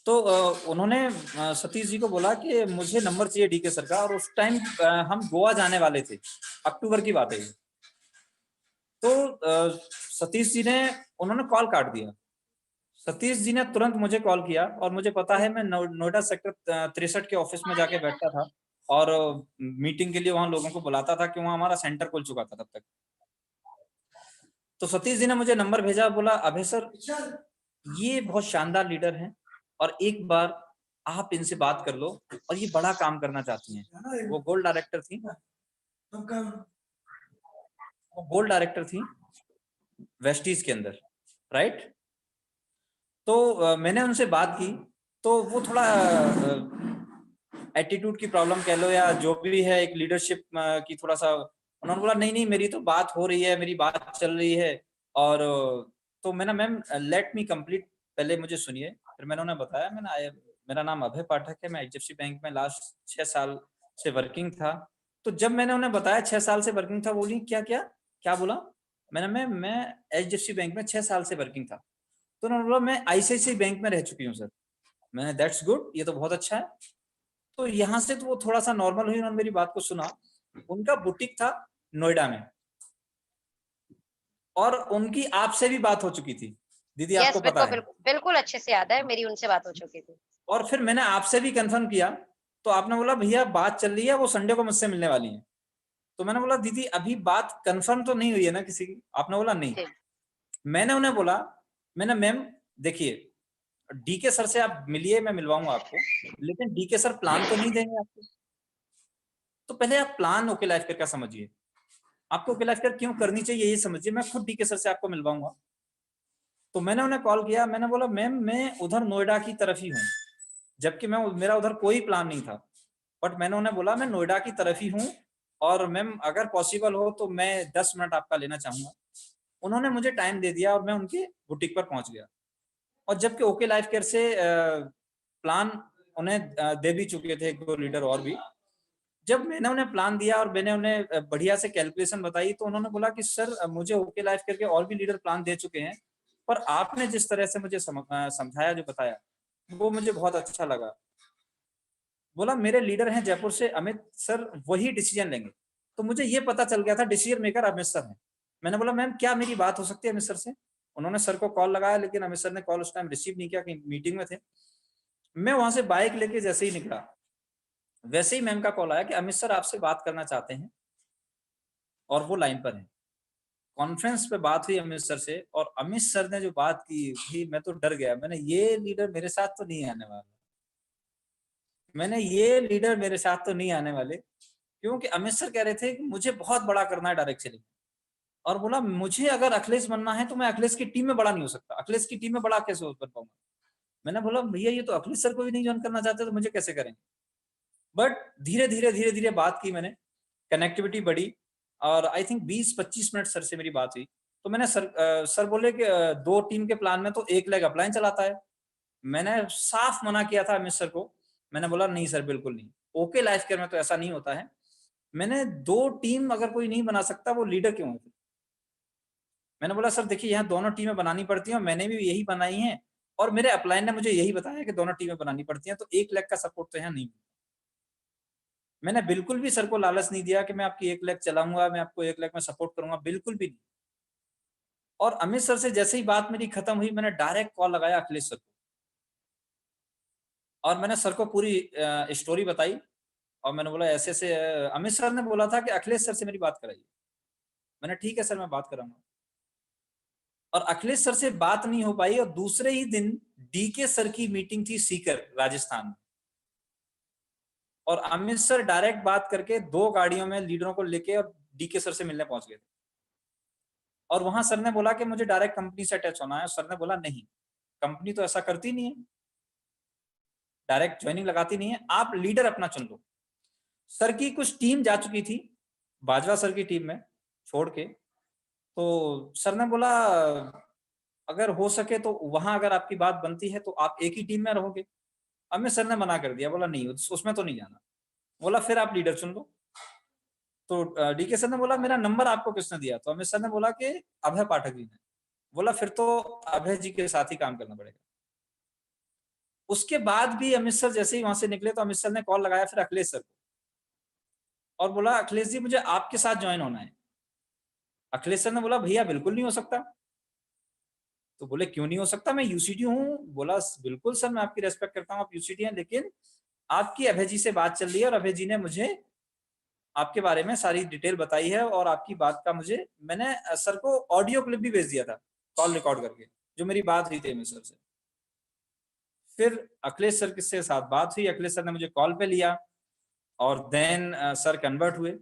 [SPEAKER 4] तो उन्होंने सतीश जी को बोला कि मुझे नंबर चाहिए डीके सर का। और उस टाइम हम गोवा जाने वाले थे, अक्टूबर की बात है। तो सतीश जी ने, उन्होंने कॉल काट दिया। सतीश जी ने तुरंत मुझे कॉल किया, और मुझे पता है मैं नोएडा सेक्टर 63 के ऑफिस में जाके बैठता था और मीटिंग के लिए वहां लोगों को बुलाता था, कि वहां हमारा सेंटर खुल चुका था तब तक। तो सतीश जी ने मुझे नंबर भेजा, बोला अभय सर ये बहुत शानदार लीडर हैं, और एक बार आप इनसे बात कर लो, और ये बड़ा काम करना चाहती हैं। वो गोल्ड डायरेक्टर थी, वो गोल्ड डायरेक्टर थी वेस्टीज के अंदर, राइट। तो मैंने उनसे बात की, तो वो थोड़ा एटीट्यूड की प्रॉब्लम कह लो या जो भी है, एक लीडरशिप की थोड़ा सा, उन्होंने बोला नहीं नहीं मेरी तो बात हो रही है, मेरी बात चल रही है। और तो मैंने, मैम लेट मी कंप्लीट, पहले मुझे सुनिए। फिर मैंने उन्हें बताया, मेरा नाम अभय पाठक है, मैं एचडीएफसी बैंक में लास्ट 6 साल से वर्किंग था। तो जब मैंने उन्हें बताया 6 साल से वर्किंग था, बोली क्या क्या क्या बोला। मैंने मैं एचडीएफसी बैंक में 6 साल से वर्किंग था। तो उन्होंने बोला मैं आईसीआईसीआई बैंक में रह चुकी हूँ सर। मैंने दैट्स गुड, ये तो बहुत अच्छा है। तो यहाँ से तो वो थोड़ा सा नॉर्मल हुई, उन्होंने मेरी बात को सुना। उनका बुटीक था नोएडा में, और उनकी आपसे भी बात हो चुकी थी दीदी,
[SPEAKER 1] यस,
[SPEAKER 4] आपको पता
[SPEAKER 1] बिल्कुल
[SPEAKER 4] है।
[SPEAKER 1] बिल्कुल बिल्कुल अच्छे से याद है, मेरी उनसे बात हो चुकी थी।
[SPEAKER 4] और फिर मैंने आपसे भी कंफर्म किया, तो आपने बोला भैया बात चल रही है, वो संडे को मुझसे मिलने वाली है। तो मैंने बोला दीदी अभी बात कंफर्म तो नहीं हुई है ना किसी की? आपने बोला नहीं।
[SPEAKER 1] जी।
[SPEAKER 4] मैंने उन्हें बोला, मैंने मैम देखिए डीके सर से आप मिलिए, मैं मिलवाऊंगा आपको, लेकिन डीके सर प्लान तो नहीं देंगे आपको। तो पहले आप प्लान ओके लाइफ केयर का समझिए, आपको ओके लाइफ केयर क्यों करनी चाहिए ये समझिए, मैं खुद डीके सर से आपको मिलवाऊंगा। तो मैंने उन्हें कॉल किया, मैंने बोला मैम मैं उधर नोएडा की तरफ ही हूँ, जबकि मेरा उधर कोई प्लान नहीं था, बट मैंने उन्हें बोला मैं नोएडा की तरफ ही हूँ और मैम अगर पॉसिबल हो तो मैं 10 मिनट आपका लेना चाहूंगा। उन्होंने मुझे टाइम दे दिया और मैं उनके बुटीक पर पहुंच गया। और जबकि ओके लाइफ केयर से प्लान उन्हें दे भी चुके थे 1-2 लीडर और भी। जब मैंने उन्हें प्लान दिया और मैंने उन्हें बढ़िया से कैलकुलेशन बताई, तो उन्होंने बोला कि सर मुझे ओके लाइफ केयर के और भी लीडर प्लान दे चुके हैं, पर आपने जिस तरह से मुझे समझाया, जो बताया, वो मुझे बहुत अच्छा लगा। बोला मेरे लीडर हैं जयपुर से अमित सर, वही डिसीजन लेंगे। तो मुझे ये पता चल गया था डिसीजन मेकर अमित सर हैं। मैंने बोला मैम क्या मेरी बात हो सकती है अमित सर से? उन्होंने सर को कॉल लगाया, लेकिन अमित सर ने कॉल उस टाइम रिसीव नहीं किया, कहीं मीटिंग में थे। मैं वहां से बाइक लेके जैसे ही निकला, वैसे ही मैम का कॉल आया कि अमित सर आपसे बात करना चाहते हैं, और वो लाइन पर हैं। कॉन्फ्रेंस पे बात हुई अमित सर से, और अमित सर ने जो बात की थी, मैं तो डर गया। मैंने ये लीडर मेरे साथ तो नहीं आने वाला, मैंने ये लीडर मेरे साथ तो नहीं आने वाले, क्योंकि अमित सर कह रहे थे कि मुझे बहुत बड़ा करना है डायरेक्ट सेलिंग, और बोला मुझे अगर अखिलेश बनना है तो मैं अखिलेश की टीम में बड़ा नहीं हो सकता, अखिलेश की टीम में बड़ा कैसे बन पाऊंगा। मैंने बोला भैया ये तो अखिलेश सर को भी नहीं ज्वाइन करना चाहते तो मुझे कैसे करेंगे। बट धीरे धीरे बात की मैंने, कनेक्टिविटी बढ़ी, और आई थिंक 20-25 मिनट सर से मेरी बात हुई। तो मैंने सर बोले कि 2 टीम के प्लान में तो एक लेग अपलाइन चलाता है। मैंने साफ मना किया था अमित सर को, मैंने बोला नहीं सर बिल्कुल नहीं, ओके लाइफ केयर में तो ऐसा नहीं होता है। मैंने 2 टीम अगर कोई नहीं बना सकता वो लीडर क्यों है? मैंने बोला सर देखिए यहाँ दोनों टीमें बनानी पड़ती हैं, मैंने भी यही बनाई हैं, और मेरे अपलाइन ने मुझे यही बताया कि दोनों टीमें बनानी पड़ती हैं, तो 1 लेग का सपोर्ट तो यहाँ नहीं। मैंने बिल्कुल भी सर को लालच नहीं दिया कि मैं आपकी 1 लेग चलाऊंगा, मैं आपको 1 लेग में सपोर्ट करूंगा, बिल्कुल भी नहीं। और अमित सर से जैसे ही बात मेरी खत्म हुई, मैंने डायरेक्ट कॉल लगाया अखिलेश सर को, और मैंने सर को पूरी स्टोरी बताई, और मैंने बोला ऐसे ऐसे अमित सर ने बोला था कि अखिलेश सर से मेरी बात कराइए। मैंने ठीक है सर मैं बात कराऊंगा, और अखिलेश सर से बात नहीं हो पाई, और दूसरे ही दिन डीके सर की मीटिंग थी सीकर राजस्थान में, और अमित सर डायरेक्ट बात करके 2 गाड़ियों में लीडरों को लेके और डीके सर से मिलने पहुंच गए थे। और वहां सर ने बोला कि मुझे डायरेक्ट कंपनी से अटैच होना है, सर ने बोला नहीं, कंपनी तो ऐसा करती नहीं है, डायरेक्ट ज्वाइनिंग लगाती नहीं है, आप लीडर अपना चुन लो। सर की कुछ टीम जा चुकी थी बाजवा सर की टीम में छोड़ के, तो सर ने बोला अगर हो सके तो वहां अगर आपकी बात बनती है तो आप एक ही टीम में रहोगे। अमित सर ने मना कर दिया, बोला नहीं उसमें तो नहीं जाना। बोला फिर आप लीडर चुन लो। तो डीके सर ने बोला मेरा नंबर आपको किसने दिया? तो अमित सर ने बोला कि अभय पाठक जी ने। बोला फिर तो अभय जी के साथ ही काम करना पड़ेगा। उसके बाद भी अमित सर जैसे ही वहां से निकले, तो अमित सर ने कॉल लगाया फिर अखिलेश सर को, और बोला अखिलेश जी मुझे आपके साथ ज्वाइन होना है। अखिलेश सर ने बोला भैया बिल्कुल नहीं हो सकता। तो बोले क्यों नहीं हो सकता, मैं यूसीडी हूँ। बोला बिल्कुल सर मैं आपकी रेस्पेक्ट करता हूँ, आप यूसीडी हैं, लेकिन आपकी अभय जी से बात चल रही है, और अभय जी ने मुझे आपके बारे में सारी डिटेल बताई है, और आपकी बात का मैंने सर को ऑडियो क्लिप भी भेज दिया था कॉल रिकॉर्ड करके, जो मेरी बात हुई थी अमित सर से। फिर अखिलेश सर के साथ बात हुई, अखिलेश सर ने मुझे कॉल पे लिया, और देन सर कन्वर्ट हुए,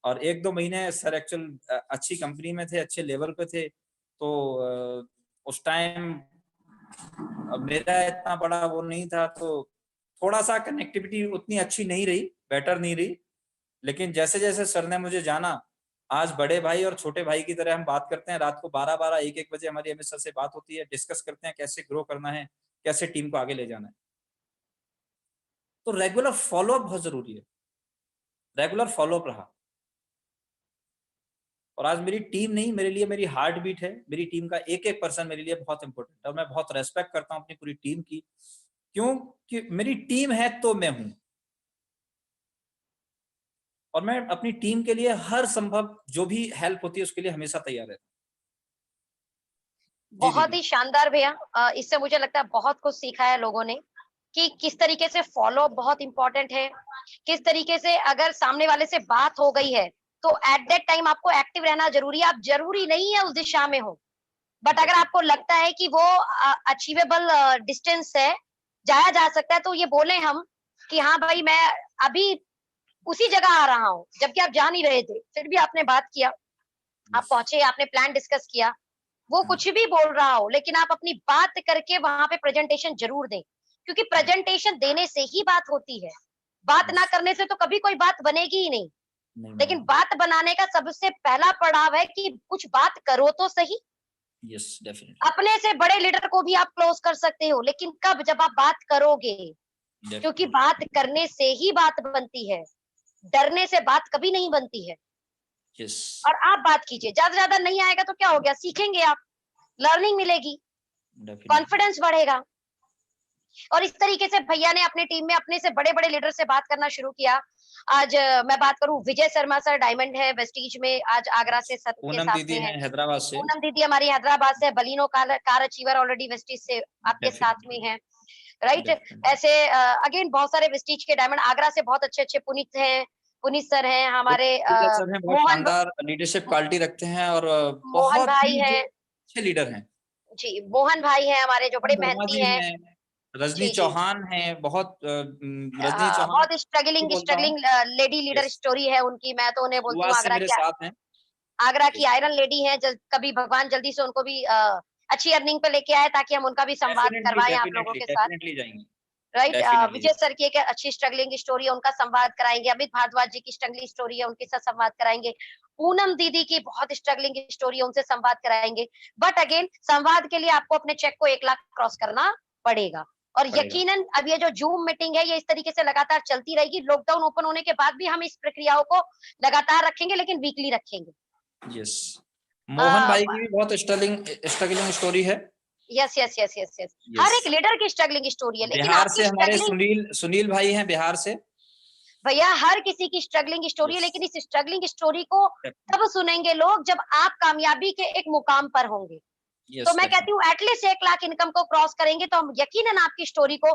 [SPEAKER 4] और 1-2 महीने सर एक्चुअल अच्छी कंपनी में थे, अच्छे लेवल पे थे। तो उस टाइम मेरा इतना बड़ा वो नहीं था, तो थोड़ा सा कनेक्टिविटी उतनी अच्छी नहीं रही, बेटर नहीं रही। लेकिन जैसे जैसे सर ने मुझे जाना, आज बड़े भाई और छोटे भाई की तरह हम बात करते हैं। रात को 12-12, 1-1 बजे हमारी अमित सर से बात होती है, डिस्कस करते हैं कैसे ग्रो करना है, कैसे टीम को आगे ले जाना है। तो रेगुलर फॉलोअप बहुत जरूरी है, रेगुलर फॉलोअप रहा। और आज मेरी टीम नहीं, मेरे लिए मेरी हार्ट बीट है, मेरी टीम का एक एक पर्सन मेरे लिए बहुत इंपॉर्टेंट है, और मैं बहुत रेस्पेक्ट करता हूं अपनी पूरी टीम की, क्योंकि मेरी टीम है तो मैं हूं, और मैं अपनी टीम के लिए हर संभव जो भी हेल्प होती है उसके लिए हमेशा तैयार रहता हूं।
[SPEAKER 1] बहुत ही शानदार भैया। इससे मुझे लगता है बहुत कुछ सीखा है लोगों ने कि किस तरीके से फॉलो अप बहुत इंपॉर्टेंट है, किस तरीके से अगर सामने वाले से बात हो गई है तो एट दैट टाइम आपको एक्टिव रहना जरूरी है। आप जरूरी नहीं है उस दिशा में हो, बट एक्टिव रहना जरूरी है। आप जरूरी नहीं है उस दिशा में हो, बट अगर आपको लगता है कि वो अचीवेबल डिस्टेंस है, जाया जा सकता है, तो ये बोले हम कि हाँ भाई मैं अभी उसी जगह आ रहा हूँ, जबकि आप जा नहीं रहे थे, फिर भी आपने बात किया, आप पहुंचे, आपने प्लान डिस्कस किया। वो कुछ भी बोल रहा हो, लेकिन आप अपनी बात करके वहां पे प्रेजेंटेशन जरूर दें, क्योंकि प्रेजेंटेशन देने से ही बात होती है। बात ना करने से तो कभी कोई बात बनेगी ही नहीं। लेकिन बात बनाने का सबसे पहला पड़ाव है कि कुछ बात करो तो सही।
[SPEAKER 4] यस डेफिनेटली,
[SPEAKER 1] अपने से बड़े लीडर को भी आप क्लोज कर सकते हो, लेकिन कब? जब आप बात करोगे, क्योंकि बात करने से ही बात बनती है, डरने से बात कभी नहीं बनती है।
[SPEAKER 4] यस
[SPEAKER 1] और आप बात कीजिए, ज्यादा ज्यादा नहीं आएगा तो क्या हो गया, सीखेंगे आप, लर्निंग मिलेगी,
[SPEAKER 4] डेफिनेटली,
[SPEAKER 1] कॉन्फिडेंस बढ़ेगा। और इस तरीके से भैया ने अपनी टीम में अपने से बड़े बड़े लीडर से बात करना शुरू किया। आज मैं बात करूं, विजय शर्मा सर डायमंड है वेस्टीज में, आज आगरा से सर के
[SPEAKER 4] पूनम
[SPEAKER 1] साथ
[SPEAKER 4] दीदी
[SPEAKER 1] में है।
[SPEAKER 4] हैं हैदराबाद से,
[SPEAKER 1] पूनम दीदी हमारी हैदराबाद से, बलीनो कार अचीवर ऑलरेडी वेस्टीज से आपके साथ में है, राइट। ऐसे अगेन बहुत सारे वेस्टीज के डायमंड, आगरा से बहुत अच्छे अच्छे पुनीत हैं, पुनीत सर हैं हमारे,
[SPEAKER 4] सर हैं, बहुत
[SPEAKER 1] मोहन
[SPEAKER 4] शानदार लीडरशिप क्वालिटी रखते हैं और
[SPEAKER 1] मोहन
[SPEAKER 4] बहुत
[SPEAKER 1] भाई
[SPEAKER 4] ही जो
[SPEAKER 1] हैं
[SPEAKER 4] अच्छे लीडर हैं।
[SPEAKER 1] जी, मोहन भाई हैं हमारे जो बड़े
[SPEAKER 4] वर्मा
[SPEAKER 1] मेहनती
[SPEAKER 4] जी
[SPEAKER 1] हैं।
[SPEAKER 4] हैं, रजनी
[SPEAKER 1] जी जी,
[SPEAKER 4] चौहान हैं, बहुत रजनी चौहान
[SPEAKER 1] बहुत
[SPEAKER 4] भी
[SPEAKER 1] स्ट्रगलिंग
[SPEAKER 4] बोलता हूँ,
[SPEAKER 1] struggling lady leader
[SPEAKER 4] yes,
[SPEAKER 1] story है उनकी। मैं तो उन्हें बोलती हूँ
[SPEAKER 4] शुरुआत से मेरे साथ हैं,
[SPEAKER 1] आगरा की
[SPEAKER 4] यस,
[SPEAKER 1] आयरन लेडी है। कभी भगवान जल्दी से उनको भी अच्छी अर्निंग पे लेके आए, ताकि हम उनका भी संवाद
[SPEAKER 4] डेफिनेटली
[SPEAKER 1] करवाएं आप लोगों
[SPEAKER 4] डेफिनेटली
[SPEAKER 1] के साथ,
[SPEAKER 4] डेफिनेटली जाएंगे,
[SPEAKER 1] राइट।
[SPEAKER 4] डेफिनेटली
[SPEAKER 1] विजय सर की एक अच्छी स्ट्रगलिंग स्टोरी है, उनका संवाद कराएंगे। अमित भारद्वाज जी की स्ट्रगलिंग स्टोरी है, उनके साथ संवाद कराएंगे। पूनम दीदी की बहुत स्ट्रगलिंग स्टोरी है, उनसे संवाद कराएंगे। बट अगेन, संवाद के लिए आपको अपने चेक को 1 लाख क्रॉस करना पड़ेगा। और
[SPEAKER 4] पड़ेगा,
[SPEAKER 1] यकीनन अब ये जो जूम मीटिंग है, ये इस तरीके से लगातार चलती रहेगी। लॉकडाउन ओपन होने के बाद भी हम इस प्रक्रियाओं को लगातार रखेंगे, लेकिन वीकली रखेंगे।
[SPEAKER 4] यस। मोहन भाई की भी बहुत स्ट्रगलिंग स्ट्रगलिंग स्टोरी है,
[SPEAKER 1] yes yes yes yes yes, हर
[SPEAKER 4] यस।
[SPEAKER 1] एक लीडर की स्ट्रगलिंग स्टोरी है, लेकिन
[SPEAKER 4] बिहार
[SPEAKER 1] आपकी
[SPEAKER 4] से हमारे
[SPEAKER 1] स्ट्रगलिंग,
[SPEAKER 4] सुनील सुनील भाई हैं बिहार से,
[SPEAKER 1] भैया हर किसी की स्ट्रगलिंग स्टोरी है,
[SPEAKER 4] यस,
[SPEAKER 1] लेकिन इस स्ट्रगलिंग स्टोरी को तब सुनेंगे लोग जब आप कामयाबी के एक मुकाम पर होंगे। तो
[SPEAKER 4] यस,
[SPEAKER 1] मैं कहती हूँ एटलीस्ट 1 लाख इनकम को क्रॉस करेंगे तो हम यकीनन आपकी स्टोरी को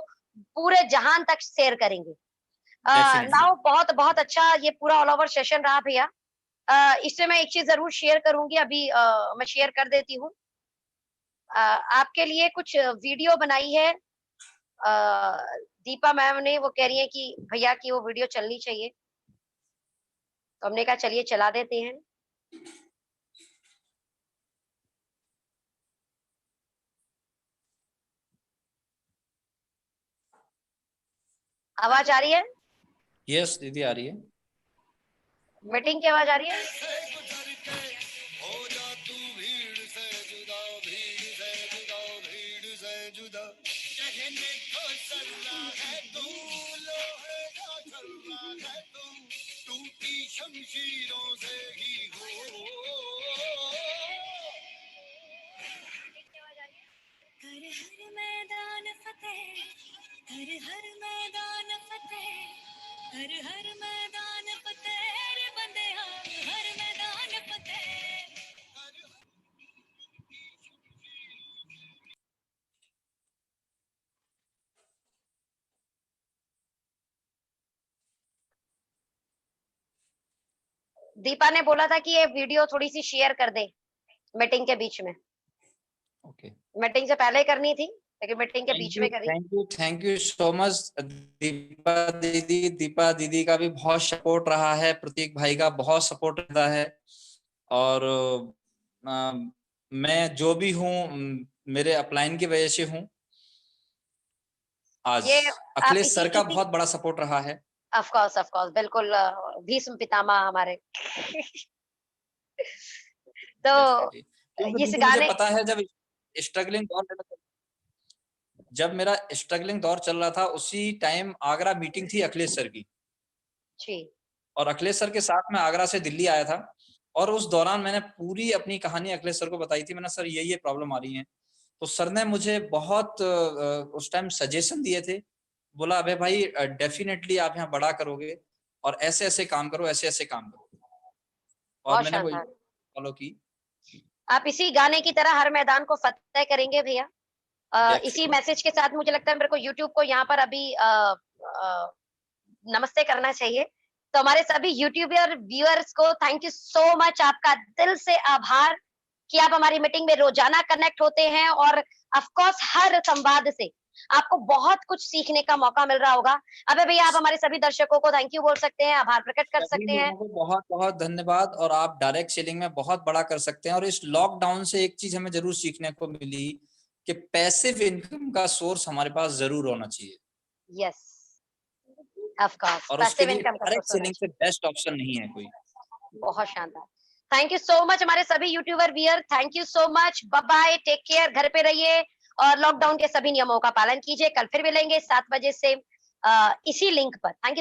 [SPEAKER 1] पूरे जहान तक शेयर करेंगे।
[SPEAKER 4] डेफिनेटली,
[SPEAKER 1] नाउ बहुत बहुत अच्छा ये पूरा ऑल ओवर सेशन रहा भैया। इससे मैं एक चीज जरूर शेयर करूंगी, अभी मैं शेयर कर देती हूँ। आपके लिए कुछ वीडियो बनाई है दीपा मैम ने, वो कह रही है कि भैया की वो वीडियो चलनी चाहिए, तो हमने कहा चलिए चला देते हैं। आवाज आ रही है?
[SPEAKER 4] यस दीदी आ रही है,
[SPEAKER 1] मीटिंग की आवाज आ रही है?
[SPEAKER 5] हर मैदान फतेह, हर मैदान फतेह, हर मैदान फतेह रे बंदेया, हर मैदान फतेह।
[SPEAKER 1] दीपा ने बोला था कि ये वीडियो थोड़ी सी शेयर कर दे मीटिंग के बीच में।
[SPEAKER 4] ओके,
[SPEAKER 1] मीटिंग से पहले करनी थी, लेकिन मीटिंग के बीच में करी।
[SPEAKER 4] Thank you so much Deepa दीदी का भी बहुत सपोर्ट रहा है, प्रतीक भाई का बहुत सपोर्ट रहता है, और मैं जो भी हूँ मेरे अपलाइन की वजह से हूँ आज।
[SPEAKER 1] ये आप
[SPEAKER 4] अखिलेश
[SPEAKER 1] इसी
[SPEAKER 4] सर का
[SPEAKER 1] इसी
[SPEAKER 4] बहुत बड़ा सपोर्ट रहा है,
[SPEAKER 1] ऑफ कोर्स बिल्कुल, भीष्म पितामह हमारे। तो
[SPEAKER 4] डेफिनेटली, क्योंकि
[SPEAKER 1] इस
[SPEAKER 4] दीदी मुझे
[SPEAKER 1] गाने,
[SPEAKER 4] पता है जब मेरा स्ट्रगलिंग दौर चल रहा था उसी टाइम आगरा मीटिंग थी अखिलेश सर की,
[SPEAKER 1] जी
[SPEAKER 4] और अखिलेश सर के साथ मैं आगरा से दिल्ली आया था, और उस दौरान मैंने पूरी अपनी कहानी अखिलेश सर को बताई थी। मैंने सर ये प्रॉब्लम आ रही है, तो सर ने मुझे बहुत उस टाइम सजेशन दिए थे, बोला अबे भाई डेफिनेटली आप यहाँ बड़ा करोगे और ऐसे ऐसे काम करो, ऐसे ऐसे काम करो, और
[SPEAKER 1] बहुत
[SPEAKER 4] मैंने वो
[SPEAKER 1] शानदार।
[SPEAKER 4] फॉलो की।
[SPEAKER 1] आप इसी गाने की तरह हर मैदान को फतेह करेंगे भैया। इसी मैसेज के साथ मुझे लगता है मेरे को यूट्यूब को यहाँ पर अभी नमस्ते करना चाहिए। तो हमारे सभी यूट्यूबर व्यूअर्स को थैंक यू सो मच, आपका दिल से आभार कि आप हमारी मीटिंग में रोजाना कनेक्ट होते हैं और ऑफ कोर्स हर संवाद से आपको बहुत कुछ सीखने का मौका मिल रहा होगा। अबे भैया आप हमारे सभी दर्शकों को थैंक यू बोल सकते हैं, आभार प्रकट कर
[SPEAKER 4] सभी
[SPEAKER 1] सकते हैं।
[SPEAKER 4] लोगों को बहुत बहुत धन्यवाद। और आप डायरेक्ट सेलिंग में बहुत बड़ा कर सकते हैं। और इस लॉकडाउन से एक चीज हमें जरूर सीखने को मिली कि पैसिव इनकम का सोर्स हमारे पास जरूर होना चाहिए,
[SPEAKER 1] यस ऑफ कोर्स
[SPEAKER 4] और उसके
[SPEAKER 1] पैसिव
[SPEAKER 4] लिए
[SPEAKER 1] इनकम का
[SPEAKER 4] डायरेक्ट
[SPEAKER 1] सोर्स होना
[SPEAKER 4] सेलिंग से बेस्ट ऑप्शन नहीं है कोई।
[SPEAKER 1] चाहिए। बहुत शानदार, थैंक यू सो मच हमारे सभी YouTuber viewer, thank you so much, bye bye, take care, घर पे रहिए और लॉकडाउन के सभी नियमों का पालन कीजिए। कल फिर मिलेंगे 7 बजे से इसी लिंक पर। Thank you.